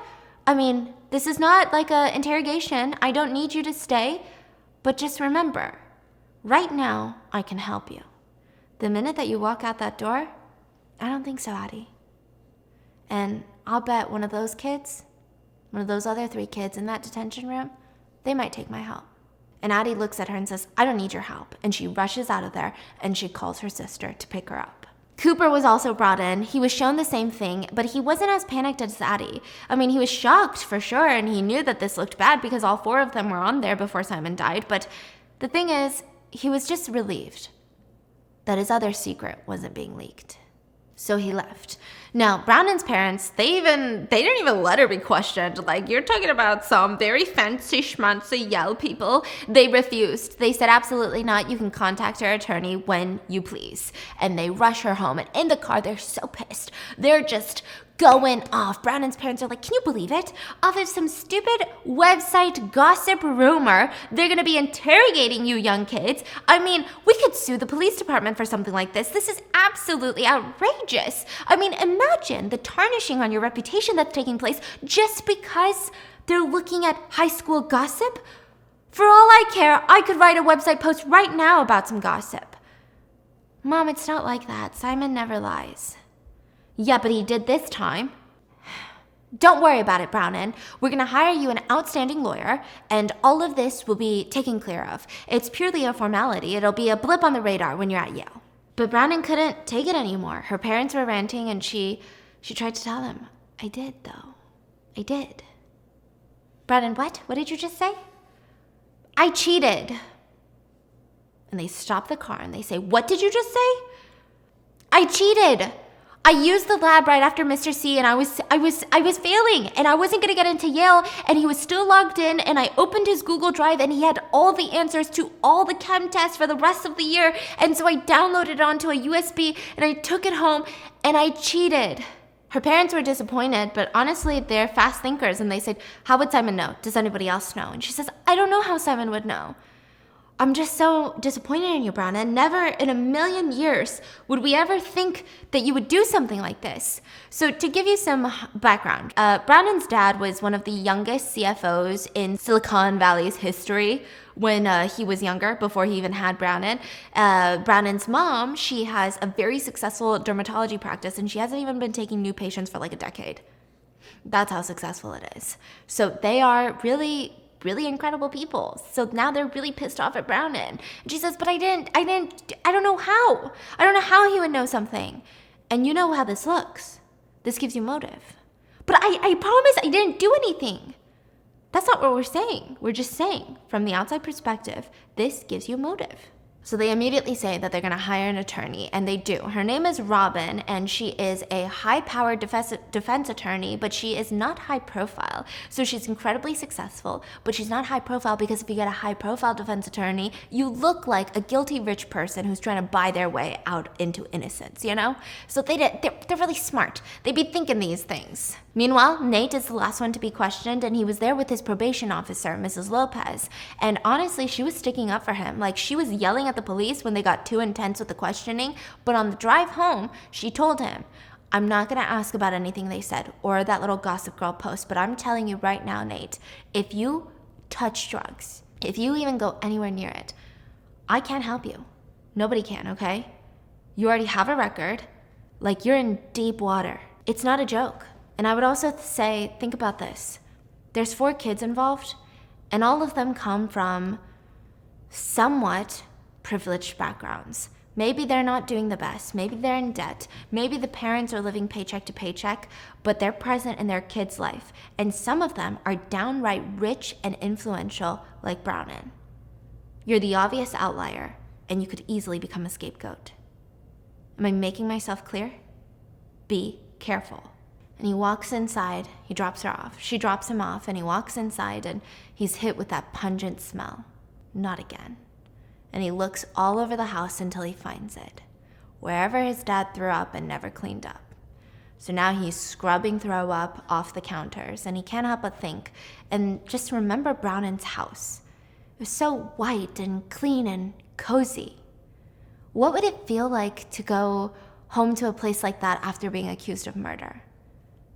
I mean, this is not like an interrogation. I don't need you to stay. But just remember, right now, I can help you. The minute that you walk out that door, I don't think so, Addie. And I'll bet one of those kids one of those other 3 kids in that detention room, they might take my help. And Addie looks at her and says, I don't need your help. And she rushes out of there and she calls her sister to pick her up. Cooper was also brought in. He was shown the same thing, but he wasn't as panicked as Addie. I mean, he was shocked for sure, and he knew that this looked bad because all 4 of them were on there before Simon died. But the thing is, he was just relieved that his other secret wasn't being leaked. So he left. Now, Brandon's parents, they didn't even let her be questioned. Like, you're talking about some very fancy schmancy Yale people. They refused. They said, absolutely not. You can contact her attorney when you please. And they rush her home. And in the car, they're so pissed. They're just going off. Brandon's parents are like, can you believe it? Off of some stupid website gossip rumor, they're gonna be interrogating you young kids. I mean, we could sue the police department for something like this. This is absolutely outrageous. I mean, imagine the tarnishing on your reputation that's taking place just because they're looking at high school gossip. For all I care, I could write a website post right now about some gossip. Mom, it's not like that. Simon never lies. Yeah, but he did this time. Don't worry about it, Brownon. We're going to hire you an outstanding lawyer, and all of this will be taken care of. It's purely a formality. It'll be a blip on the radar when you're at Yale. But Brownon couldn't take it anymore. Her parents were ranting, and she tried to tell them. I did, though. I did. Brownon, what? What did you just say? I cheated. And they stop the car, and they say, what did you just say? I cheated. I used the lab right after Mr. C, and I was failing, and I wasn't gonna get into Yale, and he was still logged in, and I opened his Google Drive, and he had all the answers to all the chem tests for the rest of the year, and so I downloaded it onto a USB, and I took it home, and I cheated. Her parents were disappointed, but honestly, they're fast thinkers, and they said, how would Simon know? Does anybody else know? And she says, I don't know how Simon would know. I'm just so disappointed in you, Brownon. Never in a million years would we ever think that you would do something like this. So to give you some background, Brownon's dad was one of the youngest CFOs in Silicon Valley's history when he was younger, before he even had Brownon. Brownon's mom, she has a very successful dermatology practice, and she hasn't even been taking new patients for like a decade. That's how successful it is. So they are really incredible people. So now they're really pissed off at Brownon. And she says, but I don't know how. I don't know how he would know something. And you know how this looks. This gives you motive. But I promise I didn't do anything. That's not what we're saying. We're just saying, from the outside perspective, this gives you motive. So they immediately say that they're going to hire an attorney, and they do. Her name is Robin, and she is a high-powered defense attorney, but she is not high-profile. So she's incredibly successful, but she's not high-profile because if you get a high-profile defense attorney, you look like a guilty rich person who's trying to buy their way out into innocence, you know? So they're really smart. They be thinking these things. Meanwhile, Nate is the last one to be questioned, and he was there with his probation officer, Mrs. Lopez. And honestly, she was sticking up for him. Like, she was yelling at the police when they got too intense with the questioning, but on the drive home, she told him, I'm not going to ask about anything they said or that little Gossip Girl post, but I'm telling you right now, Nate, if you touch drugs, if you even go anywhere near it, I can't help you. Nobody can, okay? You already have a record. Like, you're in deep water. It's not a joke. And I would also say, think about this. There's 4 kids involved, and all of them come from somewhat privileged backgrounds. Maybe they're not doing the best. Maybe they're in debt. Maybe the parents are living paycheck to paycheck, but they're present in their kid's life. And some of them are downright rich and influential, like Brownon. You're the obvious outlier, and you could easily become a scapegoat. Am I making myself clear? Be careful. And he walks inside, he drops her off. She drops him off, and he walks inside, and he's hit with that pungent smell. Not again. And he looks all over the house until he finds it, wherever his dad threw up and never cleaned up. So now he's scrubbing throw up off the counters, and he can't help but think, and just remember Brownon's house. It was so white and clean and cozy. What would it feel like to go home to a place like that after being accused of murder?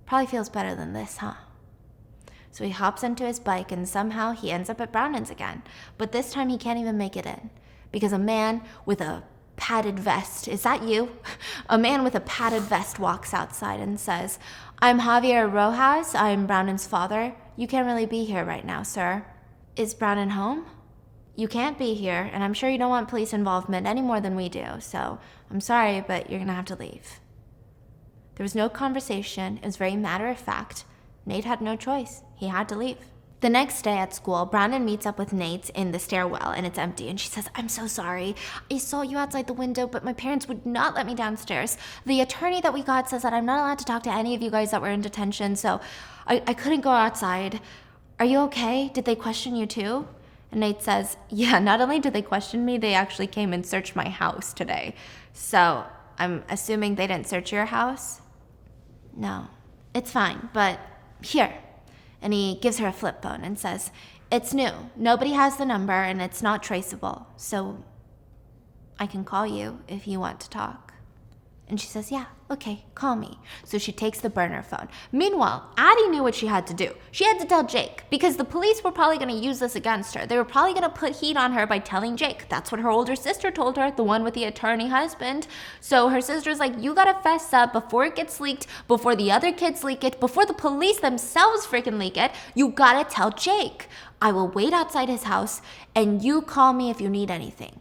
Probably feels better than this, huh? So he hops into his bike, and somehow he ends up at Brownon's again. But this time he can't even make it in, because a man with a padded vest, is that you? A man with a padded vest walks outside and says, I'm Javier Rojas, I'm Brownon's father, you can't really be here right now, sir. Is Brandon home? You can't be here, and I'm sure you don't want police involvement any more than we do, so I'm sorry, but you're gonna have to leave. There was no conversation. It was very matter of fact. Nate had no choice. He had to leave. The next day at school, Brandon meets up with Nate in the stairwell, and it's empty, and she says, I'm so sorry. I saw you outside the window, but my parents would not let me downstairs. The attorney that we got says that I'm not allowed to talk to any of you guys that were in detention, so I couldn't go outside. Are you okay? Did they question you too? And Nate says, yeah, not only did they question me, they actually came and searched my house today. So I'm assuming they didn't search your house? No, it's fine, but here. And he gives her a flip phone and says, it's new. Nobody has the number and it's not traceable. So I can call you if you want to talk. And she says, yeah, okay, call me. So she takes the burner phone. Meanwhile, Addie knew what she had to do. She had to tell Jake because the police were probably going to use this against her. They were probably going to put heat on her by telling Jake. That's what her older sister told her, the one with the attorney husband. So her sister's like, you got to fess up before it gets leaked, before the other kids leak it, before the police themselves freaking leak it. You got to tell Jake. I will wait outside his house and you call me if you need anything.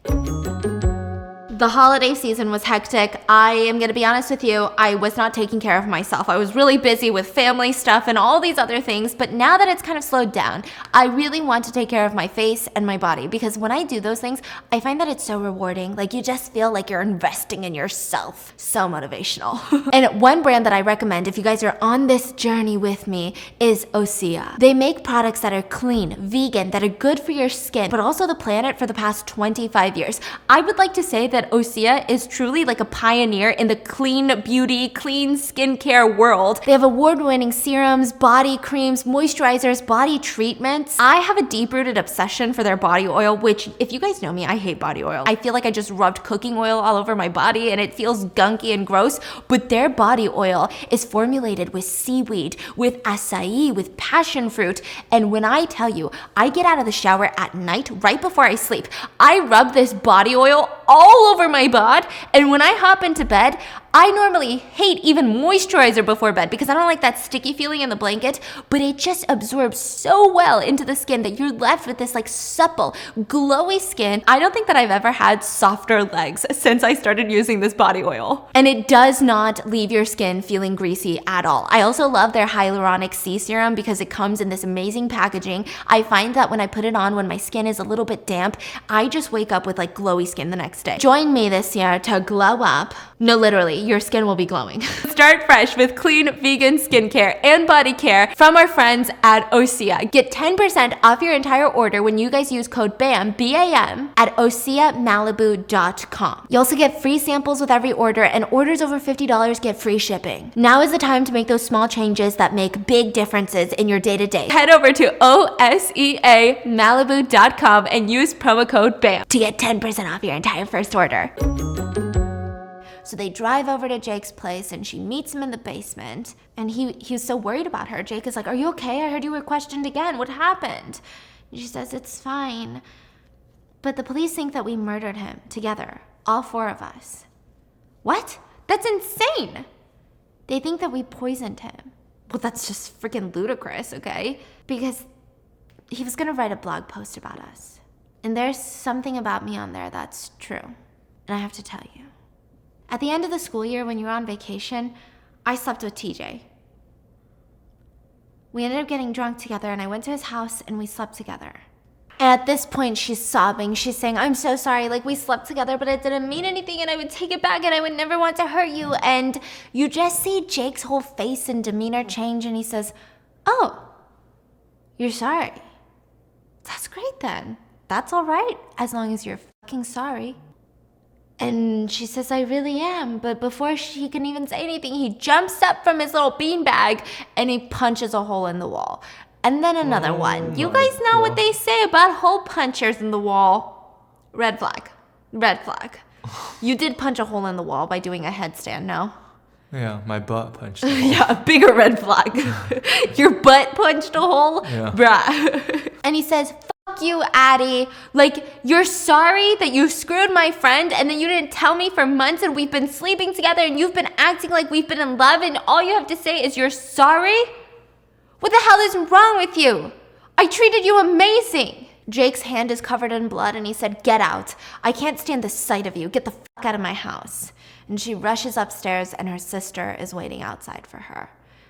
The holiday season was hectic. I am going to be honest with you, I was not taking care of myself. I was really busy with family stuff and all these other things, but now that it's kind of slowed down, I really want to take care of my face and my body because when I do those things, I find that it's so rewarding. Like you just feel like you're investing in yourself. So motivational. And one brand that I recommend if you guys are on this journey with me is Osea. They make products that are clean, vegan, that are good for your skin, but also the planet for the past 25 years. I would like to say that Osea is truly like a pioneer in the clean beauty, clean skincare world. They have award-winning serums, body creams, moisturizers, body treatments. I have a deep-rooted obsession for their body oil, which if you guys know me, I hate body oil. I feel like I just rubbed cooking oil all over my body and it feels gunky and gross, but their body oil is formulated with seaweed, with acai, with passion fruit. And when I tell you, I get out of the shower at night right before I sleep, I rub this body oil all over my bod, and when I hop into bed, I normally hate even moisturizer before bed because I don't like that sticky feeling in the blanket, but it just absorbs so well into the skin that you're left with this like supple, glowy skin. I don't think that I've ever had softer legs since I started using this body oil. And it does not leave your skin feeling greasy at all. I also love their hyaluronic C serum because it comes in this amazing packaging. I find that when I put it on when my skin is a little bit damp, I just wake up with like glowy skin the next day. Join me this year to glow up. No, literally, your skin will be glowing. Start fresh with clean vegan skincare and body care from our friends at Osea. Get 10% off your entire order when you guys use code BAM, B-A-M, at OseaMalibu.com. You also get free samples with every order, and orders over $50 get free shipping. Now is the time to make those small changes that make big differences in your day-to-day. Head over to OSEAMalibu.com and use promo code BAM to get 10% off your entire first order. So they drive over to Jake's place and she meets him in the basement and he's so worried about her. Jake is like, are you okay? I heard you were questioned again. What happened? And she says, it's fine. But the police think that we murdered him together, all four of us. What? That's insane. They think that we poisoned him. Well, that's just freaking ludicrous, okay? Because he was gonna write a blog post about us. And there's something about me on there that's true. And I have to tell you. At the end of the school year, when you were on vacation, I slept with TJ. We ended up getting drunk together, and I went to his house, and we slept together. And at this point, she's sobbing. She's saying, I'm so sorry. Like, we slept together, but it didn't mean anything, and I would take it back, and I would never want to hurt you. And you just see Jake's whole face and demeanor change, and he says, oh, you're sorry. That's great, then. That's all right, as long as you're fucking sorry. And she says, I really am. But before he can even say anything, he jumps up from his little beanbag and he punches a hole in the wall. And then another one. You guys know what they say about hole punchers in the wall. Red flag. Red flag. You did punch a hole in the wall by doing a headstand, no? Yeah, my butt punched a hole. Yeah, bigger red flag. Your butt punched a hole? Yeah. Bruh. And he says, fuck you, Addie. Like, you're sorry that you screwed my friend and then you didn't tell me for months and we've been sleeping together and you've been acting like we've been in love and all you have to say is you're sorry? What the hell is wrong with you? I treated you amazing. Jake's hand is covered in blood and he said, get out. I can't stand the sight of you. Get the fuck out of my house. And she rushes upstairs and her sister is waiting outside for her.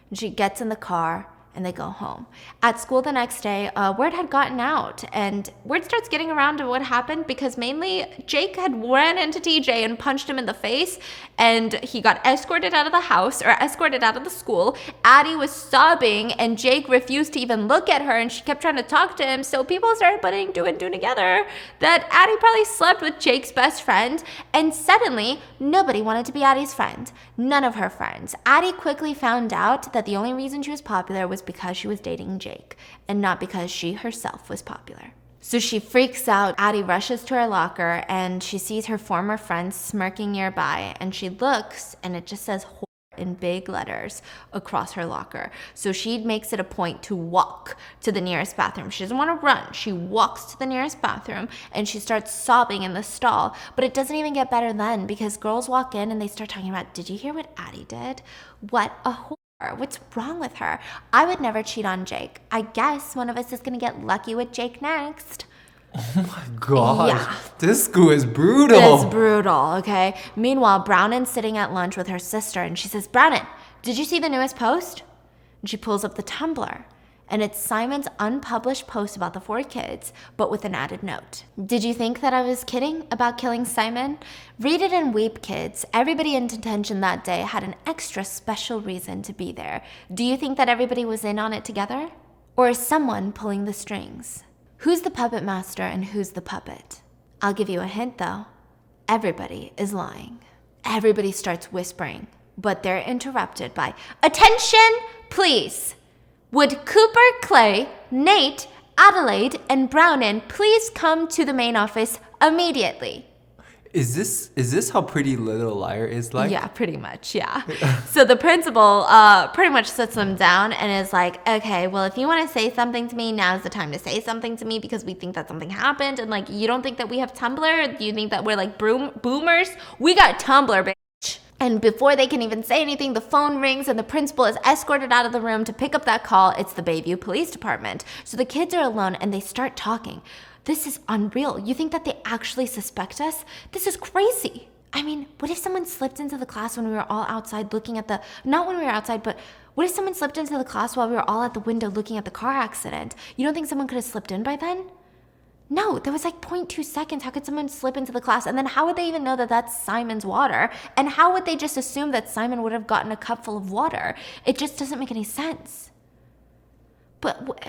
And she gets in the car and they go home. At school the next day, word had gotten out, and word starts getting around to what happened because mainly Jake had ran into TJ and punched him in the face, and he got escorted out of the house, or escorted out of the school. Addie was sobbing, and Jake refused to even look at her, and she kept trying to talk to him, so people started putting two and two together that Addie probably slept with Jake's best friend, and suddenly, nobody wanted to be Addie's friend. None of her friends. Addie quickly found out that the only reason she was popular was because she was dating Jake, and not because she herself was popular. So she freaks out. Addie rushes to her locker, and she sees her former friends smirking nearby, and she looks, and it just says whore in big letters across her locker. So she makes it a point to walk to the nearest bathroom. She doesn't want to run. She walks to the nearest bathroom, and she starts sobbing in the stall. But it doesn't even get better then, because girls walk in, and they start talking about, did you hear what Addie did? What a whore. What's wrong with her? I would never cheat on Jake. I guess one of us is going to get lucky with Jake next. Oh my gosh. Yeah. This school is brutal. It's brutal, okay? Meanwhile, Brownin's sitting at lunch with her sister, and she says, Brownin, did you see the newest post? And she pulls up the Tumblr, and it's Simon's unpublished post about the 4 kids, but with an added note. Did you think that I was kidding about killing Simon? Read it and weep, kids. Everybody in detention that day had an extra special reason to be there. Do you think that everybody was in on it together? Or is someone pulling the strings? Who's the puppet master and who's the puppet? I'll give you a hint, though. Everybody is lying. Everybody starts whispering, but they're interrupted by, attention, please. Would Cooper, Clay, Nate, Adelaide, and Brownin please come to the main office immediately? Is this how Pretty Little Liar is like? Yeah, pretty much, yeah. So the principal pretty much sits them down and is like, okay, well, if you want to say something to me, now's the time to say something to me because we think that something happened. And like, you don't think that we have Tumblr? You think that we're like boomers? We got Tumblr, bitch. And before they can even say anything, the phone rings and the principal is escorted out of the room to pick up that call. It's the Bayview Police Department. So the kids are alone and they start talking. This is unreal. You think that they actually suspect us? This is crazy. I mean, what if someone slipped into the class when we were all outside looking at not when we were outside, but what if someone slipped into the class while we were all at the window looking at the car accident? You don't think someone could have slipped in by then? No, there was like 0.2 seconds. How could someone slip into the class? And then how would they even know that that's Simon's water? And how would they just assume that Simon would have gotten a cup full of water? It just doesn't make any sense. But,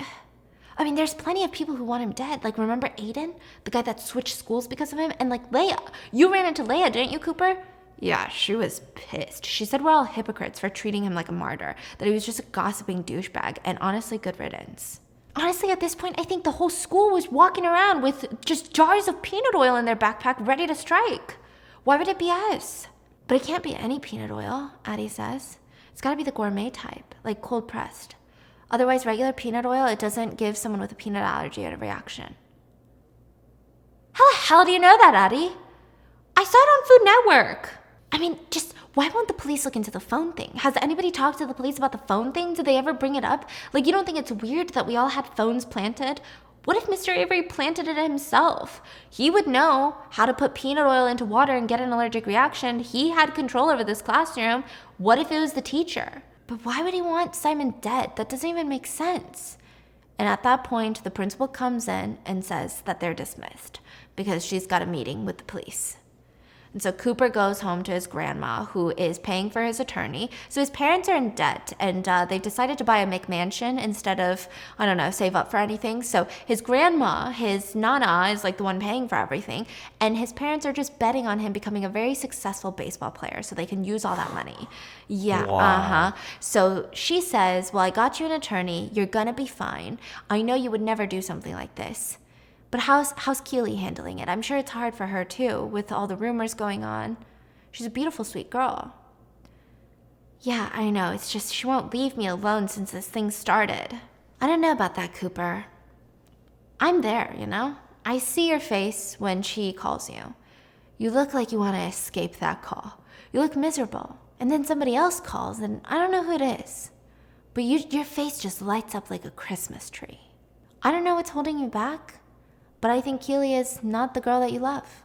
I mean, there's plenty of people who want him dead. Like, remember Aiden? The guy that switched schools because of him? And like Leia. You ran into Leia, didn't you, Cooper? Yeah, she was pissed. She said we're all hypocrites for treating him like a martyr. That he was just a gossiping douchebag. And honestly, good riddance. Honestly, at this point, I think the whole school was walking around with just jars of peanut oil in their backpack ready to strike. Why would it be us? But it can't be any peanut oil, Addie says. It's gotta be the gourmet type, like cold pressed. Otherwise, regular peanut oil, it doesn't give someone with a peanut allergy a reaction. How the hell do you know that, Addie? I saw it on Food Network. I mean, just why won't the police look into the phone thing? Has anybody talked to the police about the phone thing? Did they ever bring it up? Like, you don't think it's weird that we all had phones planted? What if Mr. Avery planted it himself? He would know how to put peanut oil into water and get an allergic reaction. He had control over this classroom. What if it was the teacher? But why would he want Simon dead? That doesn't even make sense. And at that point, the principal comes in and says that they're dismissed because she's got a meeting with the police. And so Cooper goes home to his grandma, who is paying for his attorney. So his parents are in debt, and they decided to buy a McMansion instead of, I don't know, save up for anything. So his grandma, his nana, is like the one paying for everything. And his parents are just betting on him becoming a very successful baseball player so they can use all that money. Yeah, Wow. So she says, well, I got you an attorney. You're going to be fine. I know you would never do something like this. But how's Keely handling it? I'm sure it's hard for her, too, with all the rumors going on. She's a beautiful, sweet girl. Yeah, I know. It's just she won't leave me alone since this thing started. I don't know about that, Cooper. I'm there, you know? I see your face when she calls you. You look like you want to escape that call. You look miserable. And then somebody else calls, and I don't know who it is. but your face just lights up like a Christmas tree. I don't know what's holding you back, but I think Keely is not the girl that you love.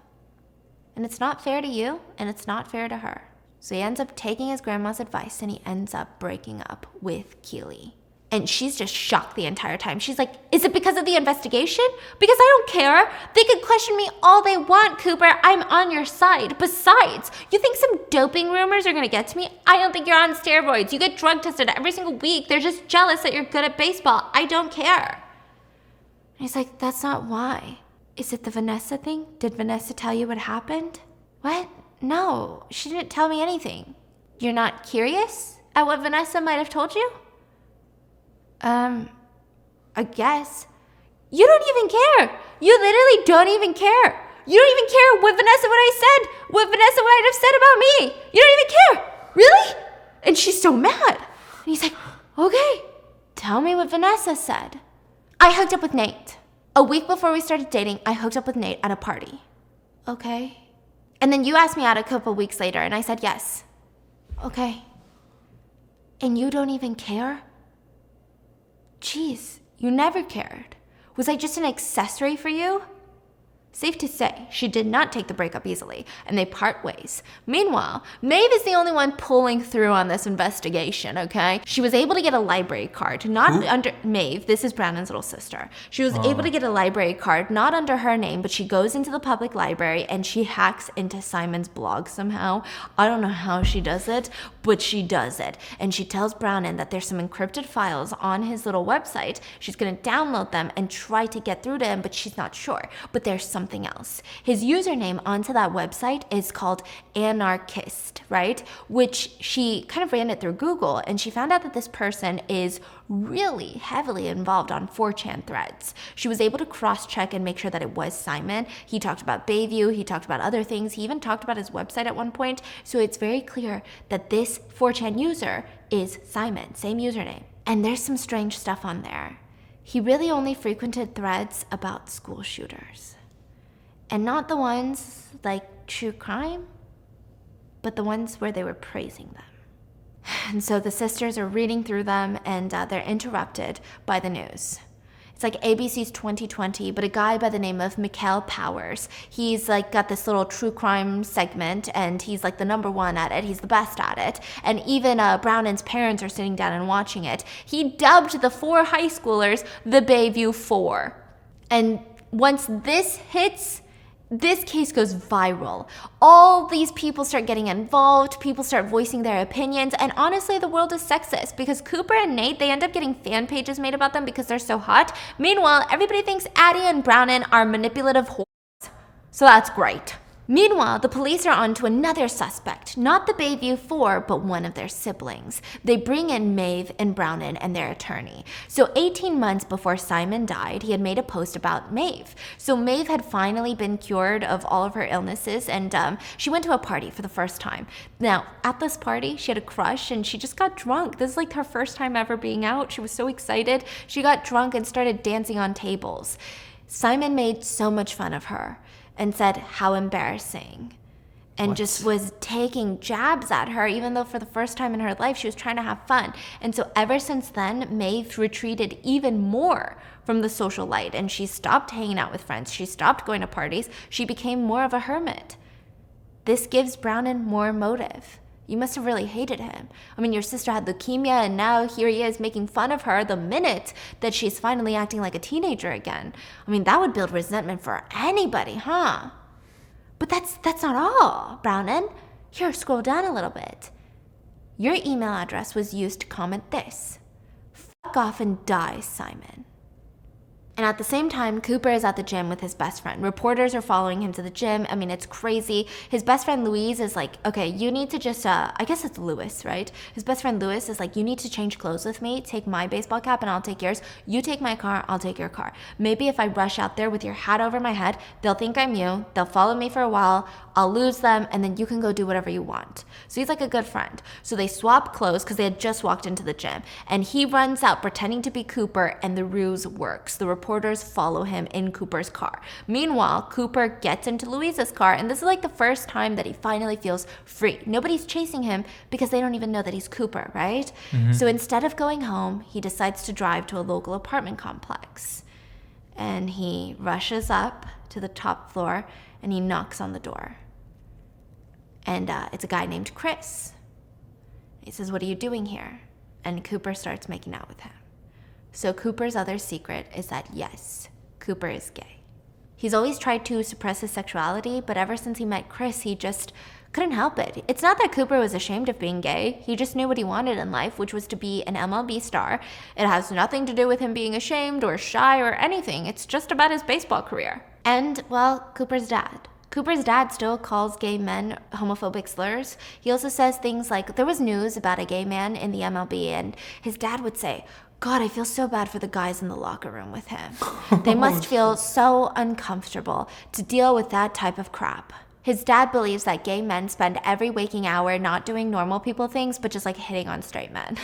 And it's not fair to you, and it's not fair to her. So he ends up taking his grandma's advice, and he ends up breaking up with Keely. And she's just shocked the entire time. She's like, is it because of the investigation? Because I don't care. They can question me all they want, Cooper. I'm on your side. Besides, you think some doping rumors are going to get to me? I don't think you're on steroids. You get drug tested every single week. They're just jealous that you're good at baseball. I don't care. And he's like, that's not why. Is it the Vanessa thing? Did Vanessa tell you what happened? What? No, she didn't tell me anything. You're not curious at what Vanessa might have told you? I guess. You don't even care. You literally don't even care. You don't even care what Vanessa would have said, what Vanessa would have said about me. You don't even care. Really? And she's so mad. And he's like, okay, tell me what Vanessa said. I hooked up with Nate. A week before we started dating, I hooked up with Nate at a party. Okay. And then you asked me out a couple weeks later, and I said yes. Okay. And you don't even care? Jeez, you never cared. Was I just an accessory for you? Safe to say, she did not take the breakup easily, and they part ways. Meanwhile, Maeve is the only one pulling through on this investigation, okay? She was able to get a library card, not under Maeve. This is Brandon's little sister. She was able to get a library card, not under her name, but she goes into the public library and she hacks into Simon's blog somehow. I don't know how she does it, but she does it. And she tells Brandon that there's some encrypted files on his little website. She's gonna download them and try to get through to him, but she's not sure. But there's something else. His username onto that website is called Anarchist, right? Which she kind of ran it through Google, and she found out that this person is really heavily involved on 4chan threads. She was able to cross-check and make sure that it was Simon. He talked about Bayview, he talked about other things, he even talked about his website at one point, so it's very clear that this 4chan user is Simon, same username. And there's some strange stuff on there. He really only frequented threads about school shooters. And not the ones like true crime, but the ones where they were praising them. And so the sisters are reading through them, and they're interrupted by the news. It's like ABC's 2020, but a guy by the name of Mikhail Powers. He's like got this little true crime segment, and he's like the #1 at it. He's the best at it. And even Brownin's parents are sitting down and watching it. He dubbed the 4 high schoolers the Bayview 4. And once this hits, this case goes viral. All these people start getting involved, people start voicing their opinions, and honestly, the world is sexist because Cooper and Nate, they end up getting fan pages made about them because they're so hot. Meanwhile, everybody thinks Addie and Brownin are manipulative whores. So that's great. Meanwhile, the police are on to another suspect, not the Bayview 4, but one of their siblings. They bring in Maeve and Brownin and their attorney. So 18 months before Simon died, he had made a post about Maeve. So Maeve had finally been cured of all of her illnesses, and she went to a party for the first time. Now, at this party, she had a crush, and she just got drunk. This is like her first time ever being out. She was so excited. She got drunk and started dancing on tables. Simon made so much fun of her and said, how embarrassing. And just was taking jabs at her, even though for the first time in her life, she was trying to have fun. And so ever since then, Maeve retreated even more from the social light, and she stopped hanging out with friends. She stopped going to parties. She became more of a hermit. This gives Brownin more motive. You must have really hated him. I mean, your sister had leukemia, and now here he is making fun of her the minute that she's finally acting like a teenager again. I mean, that would build resentment for anybody, huh? But that's not all, Brownin. Here, scroll down a little bit. Your email address was used to comment this. Fuck off and die, Simon. And at the same time, Cooper is at the gym with his best friend. Reporters are following him to the gym. I mean, it's crazy. His best friend Louise is like, okay, you need to just, I guess it's Louis, right? His best friend Louis is like, you need to change clothes with me. Take my baseball cap and I'll take yours. You take my car, I'll take your car. Maybe if I rush out there with your hat over my head, they'll think I'm you. They'll follow me for a while. I'll lose them, and then you can go do whatever you want. So he's like a good friend. So they swap clothes because they had just walked into the gym. And he runs out pretending to be Cooper, and the ruse works. The reporters follow him in Cooper's car. Meanwhile, Cooper gets into Louise's car, and this is like the first time that he finally feels free. Nobody's chasing him because they don't even know that he's Cooper, right? So instead of going home, he decides to drive to a local apartment complex. And he rushes up to the top floor, and he knocks on the door. And it's a guy named Chris. He says, "What are you doing here?" And Cooper starts making out with him. So Cooper's other secret is that, yes, Cooper is gay. He's always tried to suppress his sexuality, but ever since he met Chris, he just couldn't help it. It's not that Cooper was ashamed of being gay. He just knew what he wanted in life, which was to be an MLB star. It has nothing to do with him being ashamed or shy or anything. It's just about his baseball career. And, well, Cooper's dad. Cooper's dad still calls gay men homophobic slurs. He also says things like, there was news about a gay man in the MLB, and his dad would say, "God, I feel so bad for the guys in the locker room with him. They must feel so uncomfortable to deal with that type of crap." His dad believes that gay men spend every waking hour not doing normal people things, but just like hitting on straight men.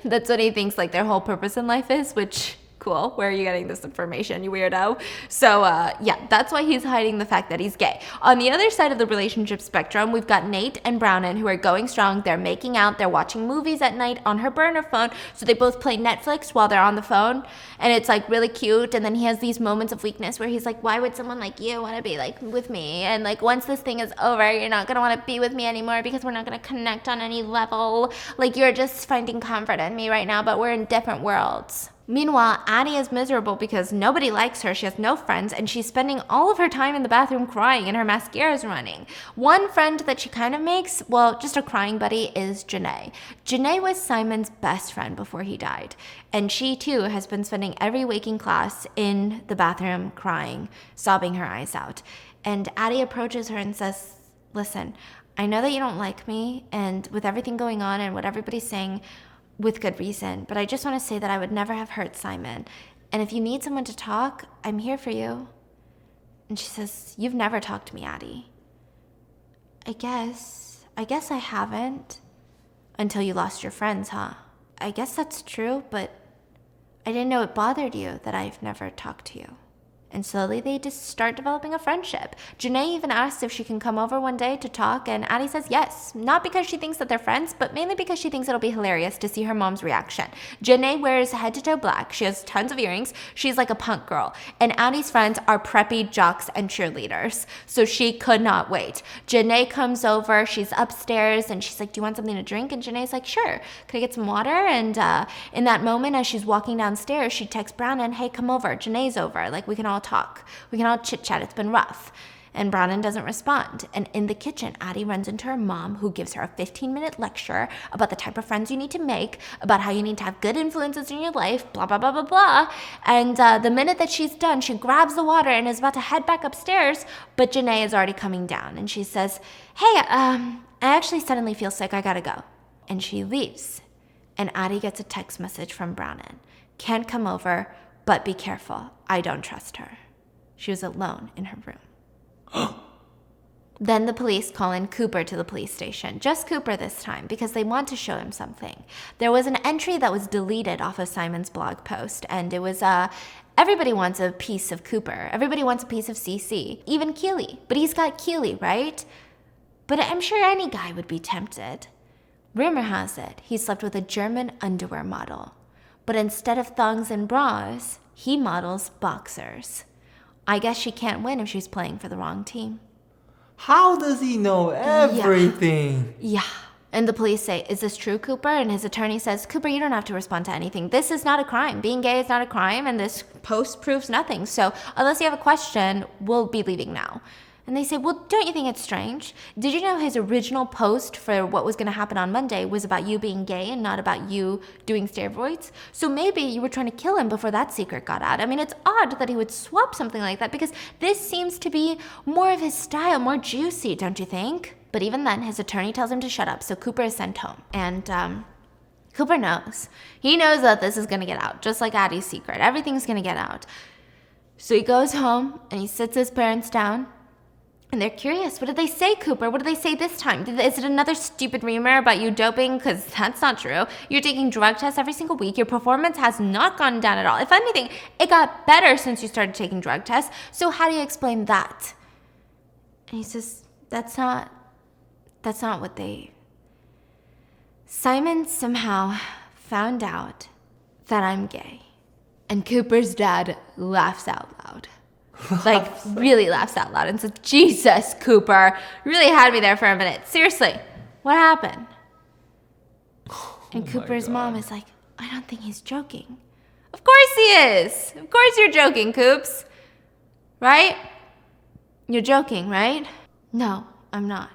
That's what he thinks like their whole purpose in life is, which... cool. Where are you getting this information, you weirdo? So, yeah, that's why he's hiding the fact that he's gay. On the other side of the relationship spectrum, we've got Nate and Brownon, who are going strong. They're making out. They're watching movies at night on her burner phone. So they both play Netflix while they're on the phone. And it's, like, really cute. And then he has these moments of weakness where he's like, why would someone like you want to be, like, with me? And, like, once this thing is over, you're not going to want to be with me anymore because we're not going to connect on any level. Like, you're just finding comfort in me right now, but we're in different worlds. Meanwhile, Addie is miserable because nobody likes her, she has no friends, and she's spending all of her time in the bathroom crying and her mascara is running. One friend that she kind of makes, well, just a crying buddy, is Janae. Janae was Simon's best friend before he died, and she too has been spending every waking class in the bathroom crying, sobbing her eyes out. And Addie approaches her and says, "Listen, I know that you don't like me, and with everything going on and what everybody's saying, with good reason, but I just want to say that I would never have hurt Simon. And if you need someone to talk, I'm here for you." And she says, "You've never talked to me, Addie." I guess I haven't. Until you lost your friends, huh? I guess that's true, but I didn't know it bothered you that I've never talked to you. And slowly they just start developing a friendship. Janae even asks if she can come over one day to talk, and Addie says yes. Not because she thinks that they're friends, but mainly because she thinks it'll be hilarious to see her mom's reaction. Janae wears head to toe black. She has tons of earrings. She's like a punk girl. And Addie's friends are preppy jocks and cheerleaders. So she could not wait. Janae comes over. She's upstairs, and she's like, "Do you want something to drink?" And Janae's like, "Sure. Can I get some water?" And in that moment, as she's walking downstairs, she texts Brownon, "Hey, come over. Janae's over. Like, we can all talk. We can all chit-chat. It's been rough." And Brownon doesn't respond. And in the kitchen, Addie runs into her mom, who gives her a 15-minute lecture about the type of friends you need to make, about how you need to have good influences in your life, blah, blah, blah, blah, blah. And the minute that she's done, she grabs the water and is about to head back upstairs, but Janae is already coming down. And she says, "Hey, I actually suddenly feel sick. I gotta go." And she leaves. And Addie gets a text message from Brownon. "Can't come over, but be careful. I don't trust her." She was alone in her room. Then the police call in Cooper to the police station. Just Cooper this time, because they want to show him something. There was an entry that was deleted off of Simon's blog post, and it was, everybody wants a piece of Cooper. Everybody wants a piece of CC. Even Keely. But he's got Keely, right? But I'm sure any guy would be tempted. Rumor has it he slept with a German underwear model. But instead of thongs and bras, he models boxers. I guess she can't win if she's playing for the wrong team. How does he know everything? Yeah. And the police say, "Is this true, Cooper?" And his attorney says, "Cooper, you don't have to respond to anything. This is not a crime. Being gay is not a crime, and this post proves nothing. So unless you have a question, we'll be leaving now." And they say, "Well, don't you think it's strange? Did you know his original post for what was going to happen on Monday was about you being gay and not about you doing steroids? So maybe you were trying to kill him before that secret got out." I mean, it's odd that he would swap something like that because this seems to be more of his style, more juicy, don't you think? But even then, his attorney tells him to shut up, so Cooper is sent home. And Cooper knows. He knows that this is going to get out, just like Addie's secret. Everything's going to get out. So he goes home and he sits his parents down. And they're curious. What did they say, Cooper? What did they say this time? Is it another stupid rumor about you doping? Because that's not true. You're taking drug tests every single week. Your performance has not gone down at all. If anything, it got better since you started taking drug tests. So how do you explain that? And he says, that's not what they... Simon somehow found out that I'm gay. And Cooper's dad laughs out loud. Like, really laughs out loud and says, Jesus, Cooper, you really had me there for a minute. Seriously, what happened? And Cooper's mom is like, I don't think he's joking. Of course he is. Of course you're joking, Coops. Right? You're joking, right? No, I'm not.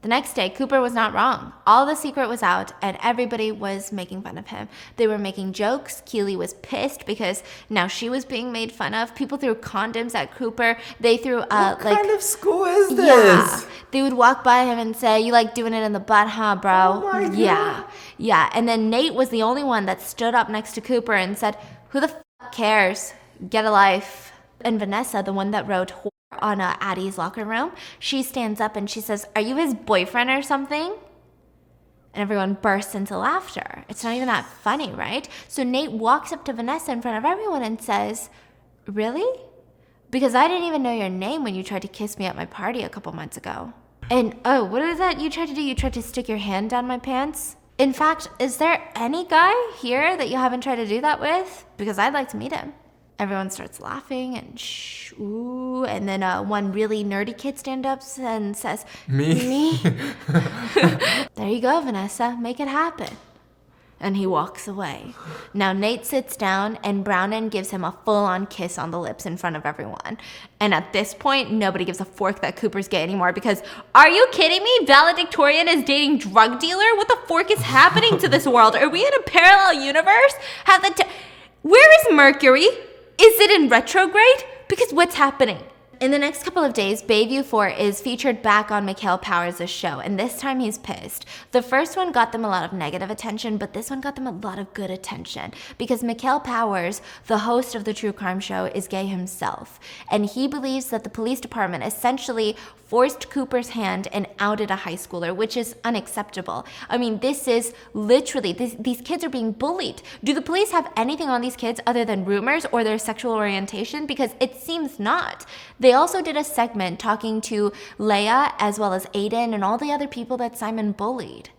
The next day, Cooper was not wrong. All the secret was out, and everybody was making fun of him. They were making jokes. Keely was pissed because now she was being made fun of. People threw condoms at Cooper. They threw what kind of school is this? Yeah, they would walk by him and say, "You like doing it in the butt, huh, bro?" Oh my God. Yeah. And then Nate was the only one that stood up next to Cooper and said, "Who the f*** cares? Get a life." And Vanessa, the one that wrote on Addie's locker room, she stands up and she says, "Are you his boyfriend or something?" And everyone bursts into laughter. It's not even that funny, right? So Nate walks up to Vanessa in front of everyone and says, "Really? Because I didn't even know your name when you tried to kiss me at my party a couple months ago." And oh, what is that you tried to do? You tried to stick your hand down my pants? In fact, is there any guy here that you haven't tried to do that with? Because I'd like to meet him. Everyone starts laughing and ooh, and then one really nerdy kid stands up and says, Me? There you go, Vanessa, make it happen. And he walks away. Now Nate sits down and Brownon gives him a full-on kiss on the lips in front of everyone. And at this point, nobody gives a fork that Cooper's gay anymore because, are you kidding me? Valedictorian is dating drug dealer? What the fork is happening to this world? Are we in a parallel universe? Where is Mercury? Is it in retrograde? Because what's happening? In the next couple of days, Bayview 4 is featured back on Mikhail Powers' show, and this time he's pissed. The first one got them a lot of negative attention, but this one got them a lot of good attention because Mikhail Powers, the host of the true crime show, is gay himself, and he believes that the police department essentially forced Cooper's hand and outed a high schooler, which is unacceptable. I mean, this is literally, these kids are being bullied. Do the police have anything on these kids other than rumors or their sexual orientation? Because it seems not. They also did a segment talking to Leia as well as Aiden and all the other people that Simon bullied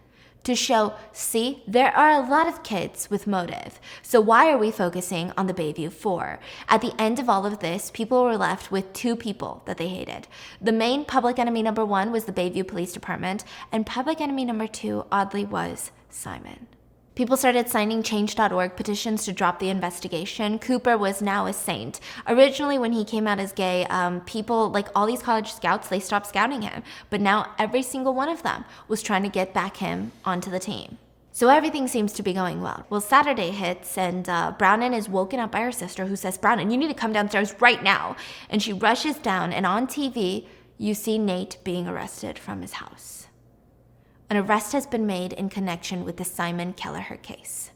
to show, see, there are a lot of kids with motive. So why are we focusing on the Bayview 4? At the end of all of this, people were left with two people that they hated. The main public enemy number 1 was the Bayview Police Department, and public enemy number 2, oddly, was Simon. People started signing Change.org petitions to drop the investigation. Cooper was now a saint. Originally, when he came out as gay, people, like all these college scouts, they stopped scouting him. But now every single one of them was trying to get back him onto the team. So everything seems to be going well. Well, Saturday hits and Brownon is woken up by her sister who says, "Brownon, you need to come downstairs right now." And she rushes down and on TV, you see Nate being arrested from his house. An arrest has been made in connection with the Simon Kelleher case.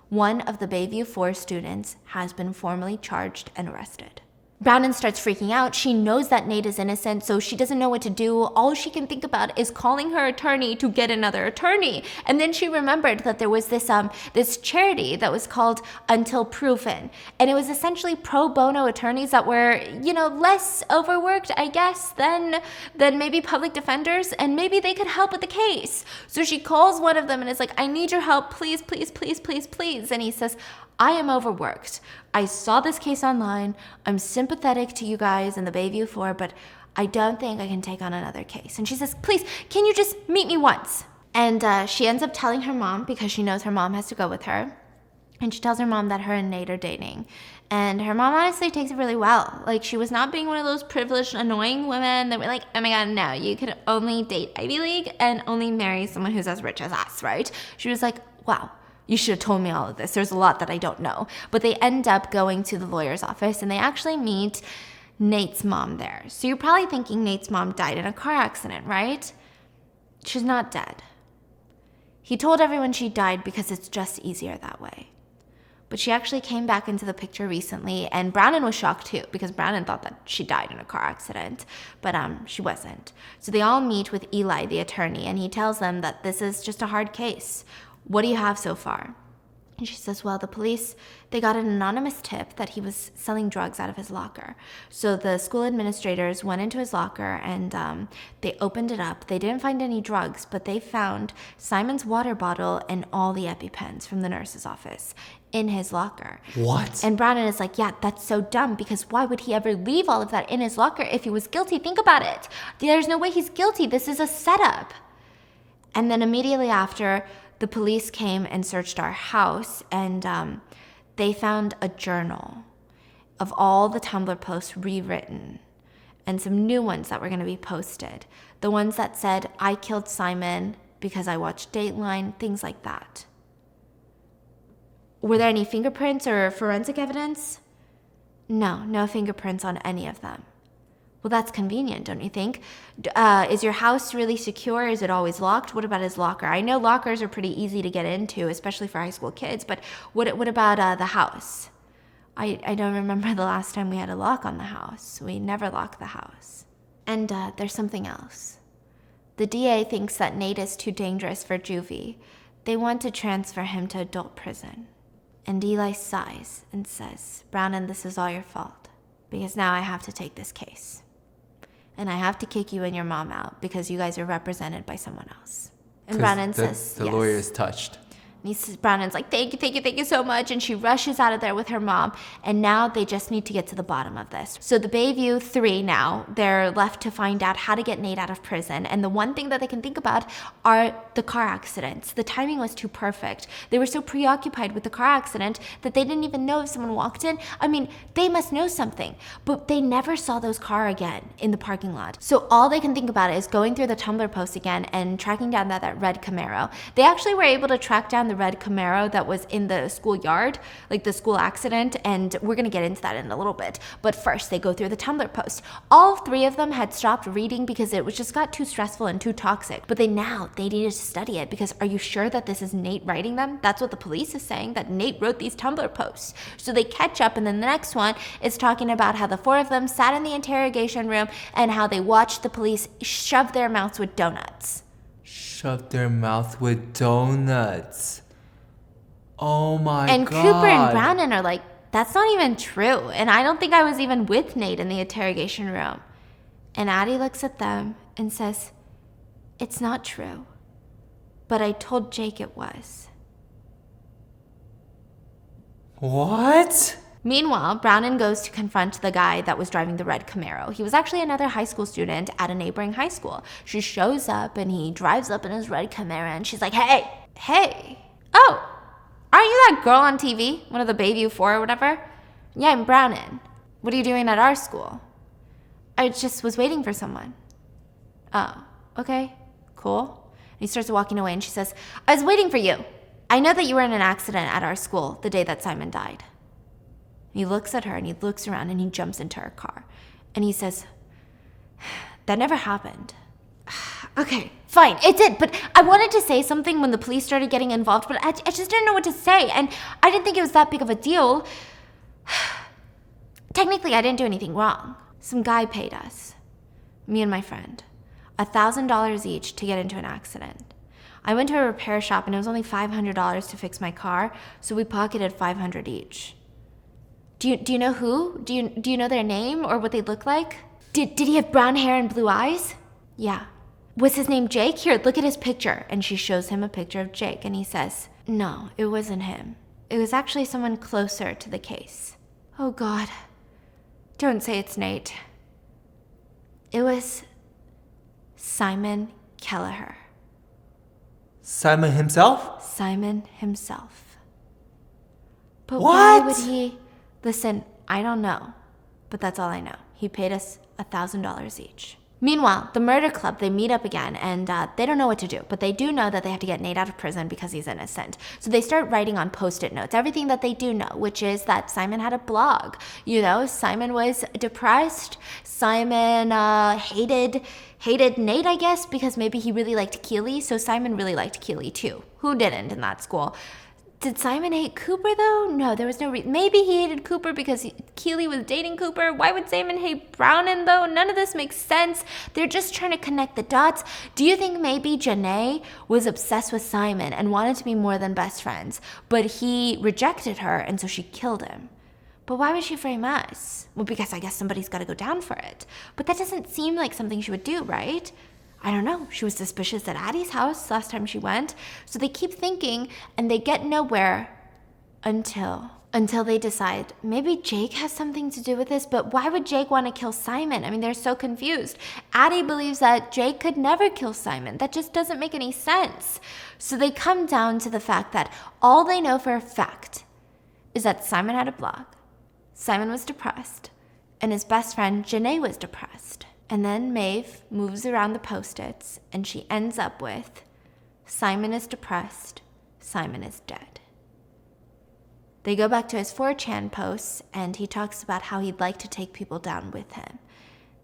One of the Bayview 4 students has been formally charged and arrested. Brownon starts freaking out. She knows that Nate is innocent, so she doesn't know what to do. All she can think about is calling her attorney to get another attorney. And then she remembered that there was this charity that was called Until Proven. And it was essentially pro bono attorneys that were, less overworked, I guess, than maybe public defenders. And maybe they could help with the case. So she calls one of them and is like, "I need your help, please, please, please, please, please." And he says, "I am overworked. I saw this case online. I'm sympathetic to you guys in the Bayview 4, but I don't think I can take on another case." And she says, "Please, can you just meet me once?" And she ends up telling her mom because she knows her mom has to go with her. And she tells her mom that her and Nate are dating. And her mom honestly takes it really well. Like, she was not being one of those privileged, annoying women that were like, "Oh my God, no, you could only date Ivy League and only marry someone who's as rich as us," right? She was like, "Wow. You should have told me all of this. There's a lot that I don't know." But they end up going to the lawyer's office and they actually meet Nate's mom there. So you're probably thinking Nate's mom died in a car accident, right? She's not dead. He told everyone she died because it's just easier that way. but she actually came back into the picture recently, and Brannon was shocked too, because Brannon thought that she died in a car accident, but she wasn't. So they all meet with Eli, the attorney, and he tells them that this is just a hard case. What do you have so far? And she says, well, the police, they got an anonymous tip that he was selling drugs out of his locker. So the school administrators went into his locker and they opened it up. They didn't find any drugs, but they found Simon's water bottle and all the EpiPens from the nurse's office in his locker. What? And Brannon is like, yeah, that's so dumb, because why would he ever leave all of that in his locker if he was guilty? Think about it. There's no way he's guilty. This is a setup. And then immediately after, the police came and searched our house, and they found a journal of all the Tumblr posts rewritten and some new ones that were going to be posted. The ones that said, I killed Simon because I watched Dateline, things like that. Were there any fingerprints or forensic evidence? No fingerprints on any of them. Well, that's convenient, don't you think? Is your house really secure? Is it always locked? What about his locker? I know lockers are pretty easy to get into, especially for high school kids, but what about the house? I don't remember the last time we had a lock on the house. We never lock the house. And there's something else. The DA thinks that Nate is too dangerous for juvie. They want to transfer him to adult prison. And Eli sighs and says, Brannon, this is all your fault, because now I have to take this case. And I have to kick you and your mom out because you guys are represented by someone else. And Brannon says, the yes. lawyer is touched. And Brannon's like, thank you so much. And she rushes out of there with her mom. And now they just need to get to the bottom of this. So the Bayview 3 now, they're left to find out how to get Nate out of prison. And the one thing that they can think about are the car accidents. The timing was too perfect. They were so preoccupied with the car accident that they didn't even know if someone walked in. I mean, they must know something. But they never saw those cars again in the parking lot. So all they can think about is going through the Tumblr post again and tracking down that red Camaro. They actually were able to track down the red Camaro that was in the schoolyard, like the school accident, and we're going to get into that in a little bit. But first, they go through the Tumblr post. All 3 of them had stopped reading because it was just got too stressful and too toxic. But they needed to study it, because are you sure that this is Nate writing them? That's what the police is saying, that Nate wrote these Tumblr posts. So they catch up, and then the next one is talking about how the 4 of them sat in the interrogation room and how they watched the police shove their mouths with donuts. Shove their mouth with donuts. Oh my God. And Cooper and Brannon are like, that's not even true. And I don't think I was even with Nate in the interrogation room. And Addie looks at them and says, it's not true. But I told Jake it was. What? Meanwhile, Brannon goes to confront the guy that was driving the red Camaro. He was actually another high school student at a neighboring high school. She shows up and he drives up in his red Camaro and she's like, hey. Oh, aren't you that girl on TV? One of the Bayview 4 or whatever? Yeah, I'm Brannon. What are you doing at our school? I just was waiting for someone. Oh, okay, cool. And he starts walking away and she says, I was waiting for you. I know that you were in an accident at our school the day that Simon died. And he looks at her and he looks around and he jumps into her car. And he says, that never happened. Okay, fine, it did, but I wanted to say something when the police started getting involved, but I just didn't know what to say, and I didn't think it was that big of a deal. Technically, I didn't do anything wrong. Some guy paid us, me and my friend, $1,000 each to get into an accident. I went to a repair shop and it was only $500 to fix my car, so we pocketed $500 each. Do you know who? Do you know their name or what they look like? Did he have brown hair and blue eyes? Yeah. Was his name Jake? Here, look at his picture. And she shows him a picture of Jake and he says, no, it wasn't him. It was actually someone closer to the case. Oh God, don't say it's Nate. It was Simon Kelleher. Simon himself? Simon himself. But What? why would he? Listen, I don't know, but that's all I know. He paid us $1,000 each. Meanwhile, the murder club, they meet up again and they don't know what to do, but they do know that they have to get Nate out of prison because he's innocent. So they start writing on Post-it notes, everything that they do know, which is that Simon had a blog. You know, Simon was depressed. Simon hated Nate, I guess, because maybe he really liked Keely. So Simon really liked Keely too. Who didn't in that school? Did Simon hate Cooper, though? No, there was no reason. Maybe he hated Cooper because Keely was dating Cooper. Why would Simon hate Brownon, though? None of this makes sense. They're just trying to connect the dots. Do you think maybe Janae was obsessed with Simon and wanted to be more than best friends, but he rejected her, and so she killed him? But why would she frame us? Well, because I guess somebody's got to go down for it. But that doesn't seem like something she would do, right? I don't know. She was suspicious at Addie's house last time she went. So they keep thinking and they get nowhere until they decide maybe Jake has something to do with this. But why would Jake want to kill Simon? I mean, they're so confused. Addie believes that Jake could never kill Simon. That just doesn't make any sense. So they come down to the fact that all they know for a fact is that Simon had a blog, Simon was depressed, and his best friend Janae was depressed. And then Maeve moves around the Post-its, and she ends up with, Simon is depressed, Simon is dead. They go back to his 4chan posts, and he talks about how he'd like to take people down with him.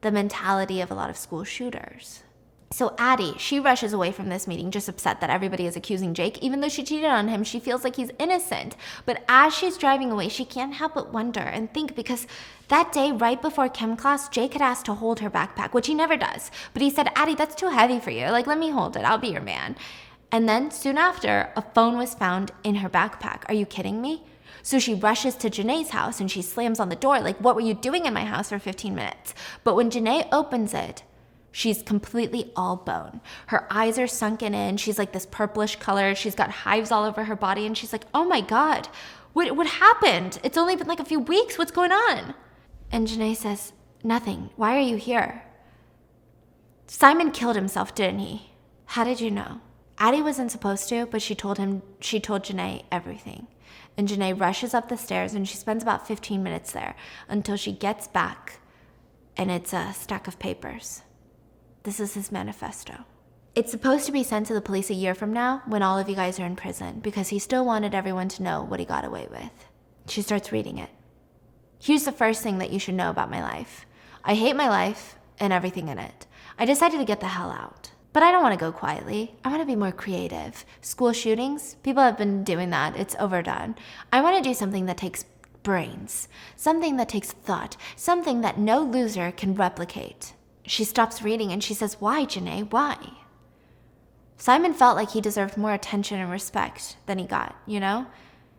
The mentality of a lot of school shooters. So Addie, she rushes away from this meeting just upset that everybody is accusing Jake. Even though she cheated on him, she feels like he's innocent. But as she's driving away, she can't help but wonder and think, because that day right before chem class, Jake had asked to hold her backpack, which he never does. But he said, Addie, that's too heavy for you. Like, let me hold it. I'll be your man. And then soon after, a phone was found in her backpack. Are you kidding me? So she rushes to Janae's house and she slams on the door like, what were you doing in my house for 15 minutes? But when Janae opens it, she's completely all bone. Her eyes are sunken in. She's like this purplish color. She's got hives all over her body. And she's like, oh my God, what happened? It's only been like a few weeks. What's going on? And Janae says, nothing. Why are you here? Simon killed himself, didn't he? How did you know? Addie wasn't supposed to, but she told Janae everything. And Janae rushes up the stairs and she spends about 15 minutes there until she gets back and it's a stack of papers. This is his manifesto. It's supposed to be sent to the police a year from now when all of you guys are in prison because he still wanted everyone to know what he got away with. She starts reading it. Here's the first thing that you should know about my life. I hate my life and everything in it. I decided to get the hell out. But I don't want to go quietly. I want to be more creative. School shootings, people have been doing that. It's overdone. I want to do something that takes brains, something that takes thought, something that no loser can replicate. She stops reading and she says, why, Janae, why? Simon felt like he deserved more attention and respect than he got, you know?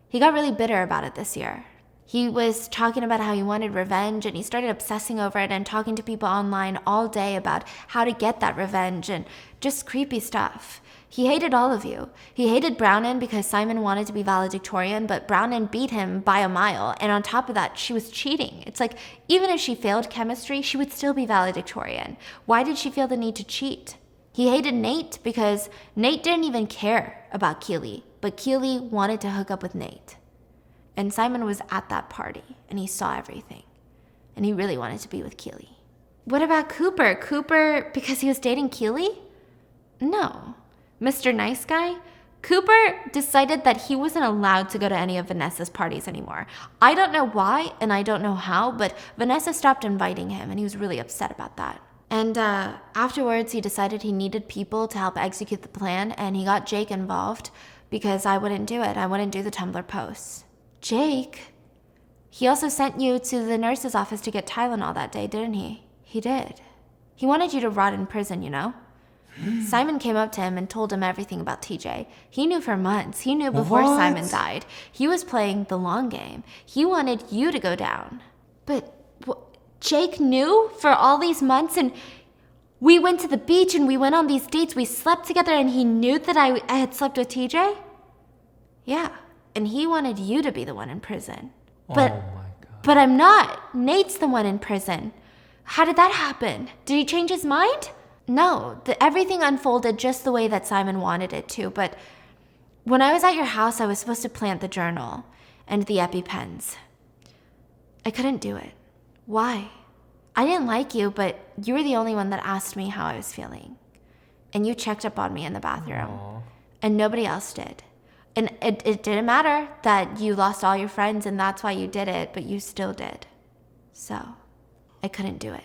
He got really bitter about it this year. He was talking about how he wanted revenge and he started obsessing over it and talking to people online all day about how to get that revenge and just creepy stuff. He hated all of you. He hated Brownon because Simon wanted to be valedictorian, but Brownon beat him by a mile. And on top of that, she was cheating. It's like, even if she failed chemistry, she would still be valedictorian. Why did she feel the need to cheat? He hated Nate because Nate didn't even care about Keely, but Keely wanted to hook up with Nate. And Simon was at that party, and he saw everything. And he really wanted to be with Keely. What about Cooper? Cooper, because he was dating Keely? No. Mr. Nice Guy? Cooper decided that he wasn't allowed to go to any of Vanessa's parties anymore. I don't know why, and I don't know how, but Vanessa stopped inviting him, and he was really upset about that. And afterwards, he decided he needed people to help execute the plan, and he got Jake involved because I wouldn't do it. I wouldn't do the Tumblr posts. Jake? He also sent you to the nurse's office to get Tylenol that day, didn't he? He did. He wanted you to rot in prison, you know? Simon came up to him and told him everything about TJ. He knew for months. He knew before Simon died. He was playing the long game. He wanted you to go down. But Jake knew for all these months, and we went to the beach and we went on these dates. We slept together and he knew that I had slept with TJ? Yeah. And he wanted you to be the one in prison. But, oh my God. But I'm not. Nate's the one in prison. How did that happen? Did he change his mind? No, everything unfolded just the way that Simon wanted it to. But when I was at your house, I was supposed to plant the journal and the EpiPens. I couldn't do it. Why? I didn't like you, but you were the only one that asked me how I was feeling. And you checked up on me in the bathroom. Aww. And nobody else did. And it didn't matter that you lost all your friends and that's why you did it, but you still did. So I couldn't do it.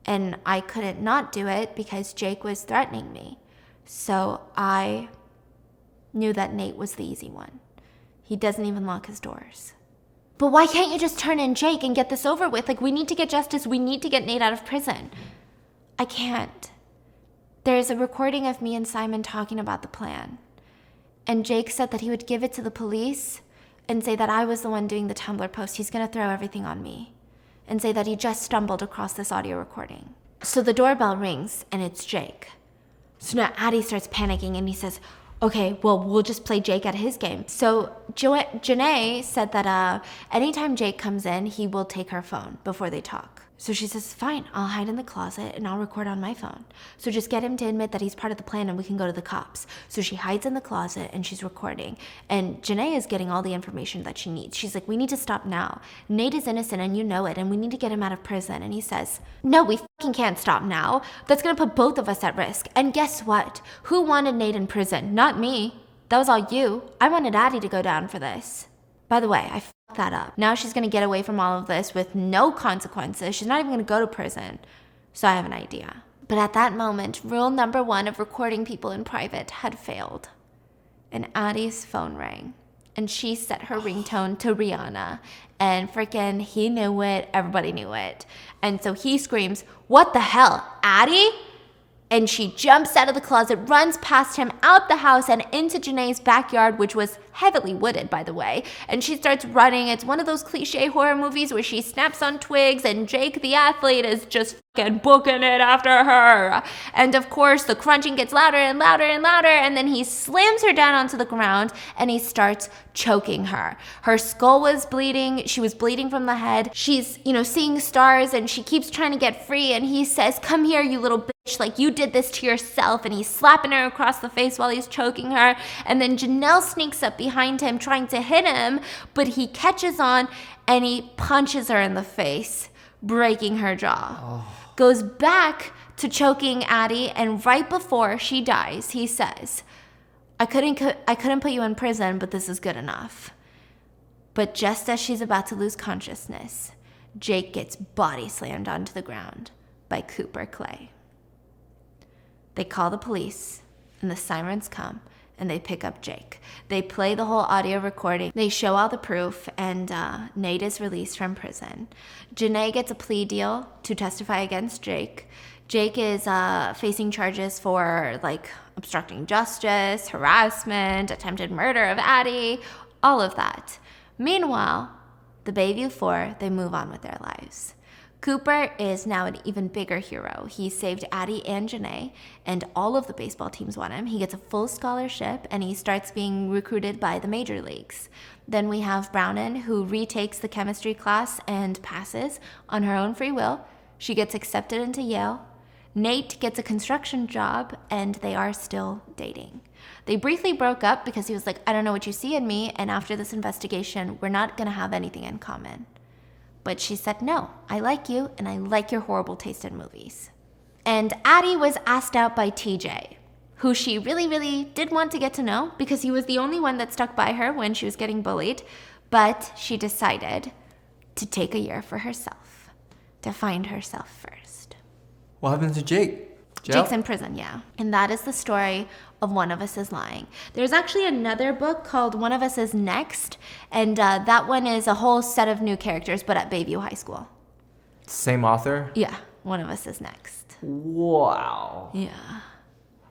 And I couldn't not do it because Jake was threatening me. So I knew that Nate was the easy one. He doesn't even lock his doors. But why can't you just turn in Jake and get this over with? Like, we need to get justice. We need to get Nate out of prison. I can't. There's a recording of me and Simon talking about the plan. And Jake said that he would give it to the police and say that I was the one doing the Tumblr post. He's going to throw everything on me and say that he just stumbled across this audio recording. So the doorbell rings and it's Jake. So now Addie starts panicking and he says, okay, well, we'll just play Jake at his game. So Janae said that anytime Jake comes in, he will take her phone before they talk. So she says, fine, I'll hide in the closet and I'll record on my phone. So just get him to admit that he's part of the plan and we can go to the cops. So she hides in the closet and she's recording. And Janae is getting all the information that she needs. She's like, we need to stop now. Nate is innocent and you know it, and we need to get him out of prison. And he says, no, we fucking can't stop now. That's gonna put both of us at risk. And guess what? Who wanted Nate in prison? Not me. That was all you. I wanted Addie to go down for this. By the way, I fucked that up. Now she's going to get away from all of this with no consequences. She's not even going to go to prison. So I have an idea. But at that moment, rule number 1 of recording people in private had failed. And Addie's phone rang. And she set her ringtone to Rihanna. And freaking, he knew it. Everybody knew it. And so he screams, what the hell, Addie? And she jumps out of the closet, runs past him, out the house, and into Janae's backyard, which was heavily wooded, by the way. And she starts running. It's one of those cliche horror movies where she snaps on twigs, and Jake, the athlete, is just fucking booking it after her. And of course, the crunching gets louder and louder and louder, and then he slams her down onto the ground, and he starts choking her. Her skull was bleeding. She was bleeding from the head. She's, seeing stars, and she keeps trying to get free, and he says, come here, you little bitch. Like, you did this to yourself. And he's slapping her across the face while he's choking her. And then Janelle sneaks up behind him trying to hit him, but he catches on and he punches her in the face, breaking her jaw. Goes back to choking Addie, and right before she dies, he says, I couldn't put you in prison, but this is good enough. But just as she's about to lose consciousness, Jake gets body slammed onto the ground by Cooper Clay. They call the police, and the sirens come, and they pick up Jake. They play the whole audio recording. They show all the proof, and Nate is released from prison. Janae gets a plea deal to testify against Jake. Jake is facing charges for, obstructing justice, harassment, attempted murder of Addie, all of that. Meanwhile, the Bayview 4, they move on with their lives. Cooper is now an even bigger hero. He saved Addie and Janae, and all of the baseball teams want him. He gets a full scholarship, and he starts being recruited by the major leagues. Then we have Brownon, who retakes the chemistry class and passes on her own free will. She gets accepted into Yale. Nate gets a construction job, and they are still dating. They briefly broke up because he was like, I don't know what you see in me, and after this investigation, we're not going to have anything in common. But she said, no, I like you, and I like your horrible taste in movies. And Addie was asked out by TJ, who she really, really did want to get to know because he was the only one that stuck by her when she was getting bullied. But she decided to take a year for herself, to find herself first. What happened to Jake? Jail? Jake's in prison, yeah. And that is the story of One of Us is Lying. There's actually another book called One of Us is Next, and that one is a whole set of new characters, but at Bayview High School. Same author? Yeah, One of Us is Next. Wow. Yeah.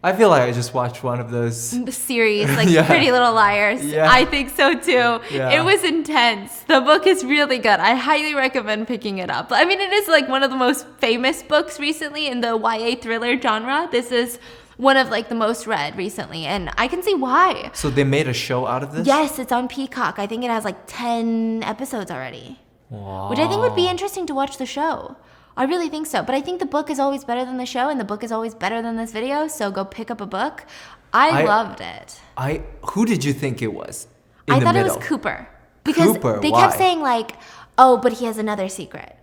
I feel like I just watched one of those series, like Yeah. Pretty Little Liars. Yeah. I think so too. Yeah. It was intense. The book is really good. I highly recommend picking it up. I mean, it is like one of the most famous books recently in the YA thriller genre. This is one of the most read recently, and I can see why. So they made a show out of this? Yes, it's on Peacock. I think it has 10 episodes already. Wow. Which I think would be interesting to watch the show. I really think so. But I think the book is always better than the show, and the book is always better than this video, so go pick up a book. I loved it. Who did you think it was? I thought it was Cooper. Because Cooper, they why? kept saying oh, but he has another secret.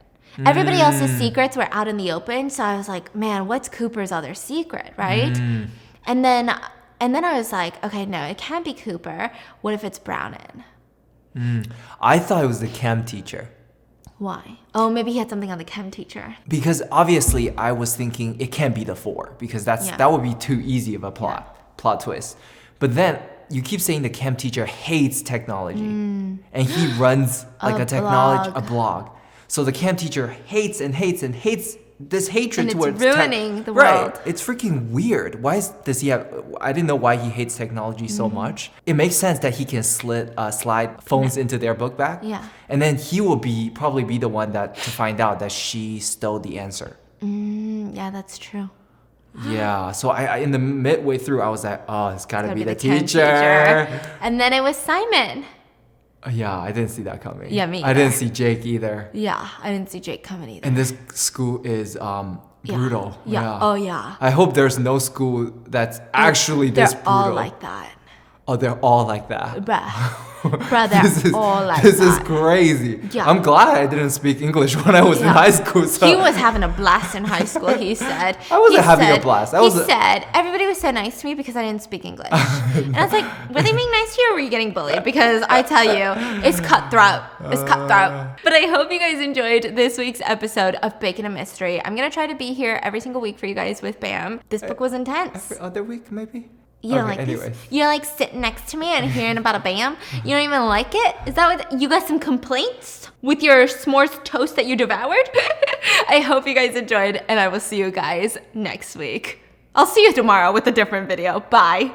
Everybody else's secrets were out in the open, so I was like, man, what's Cooper's other secret, right? And then I was like, okay, no, it can't be Cooper. What if it's Brownon? I thought it was the chem teacher. Why? Oh, maybe he had something on the chem teacher. Because obviously I was thinking it can't be the 4 because that would be too easy of a plot twist. But then, you keep saying the chem teacher hates technology. And he runs like a blog. So the chem teacher hates this hatred and towards it's ruining the world. Right. It's freaking weird. Does he have? I didn't know why he hates technology so much. It makes sense that he can slide phones into their book bag. Yeah. And then he will probably be the one to find out that she stole the answer. Yeah, that's true. Yeah. So I in the midway through, I was like, oh, it's gotta be the chem teacher. And then it was Simon. Yeah, I didn't see that coming. Yeah, me I either. didn't see Jake either. Yeah, I didn't see Jake coming either. And this school is brutal. Yeah. Oh, yeah. I hope there's no school that's actually this brutal. They're all like that. Oh, they're all like that. Bruh, they're all like this that. This is crazy. Yeah. I'm glad I didn't speak English when I was in high school. So. He was having a blast in high school, he said. I wasn't having a blast. He said, everybody was so nice to me because I didn't speak English. And I was like, were they being nice to you or were you getting bullied? Because I tell you, it's cutthroat. It's cutthroat. But I hope you guys enjoyed this week's episode of Bacon and Mystery. I'm going to try to be here every single week for you guys with Bam. This book was intense. Every other week, maybe? You don't like this? You don't like sitting next to me and hearing about a Bam? You don't even like it? Is that what you got some complaints with your s'mores toast that you devoured? I hope you guys enjoyed and I will see you guys next week. I'll see you tomorrow with a different video. Bye.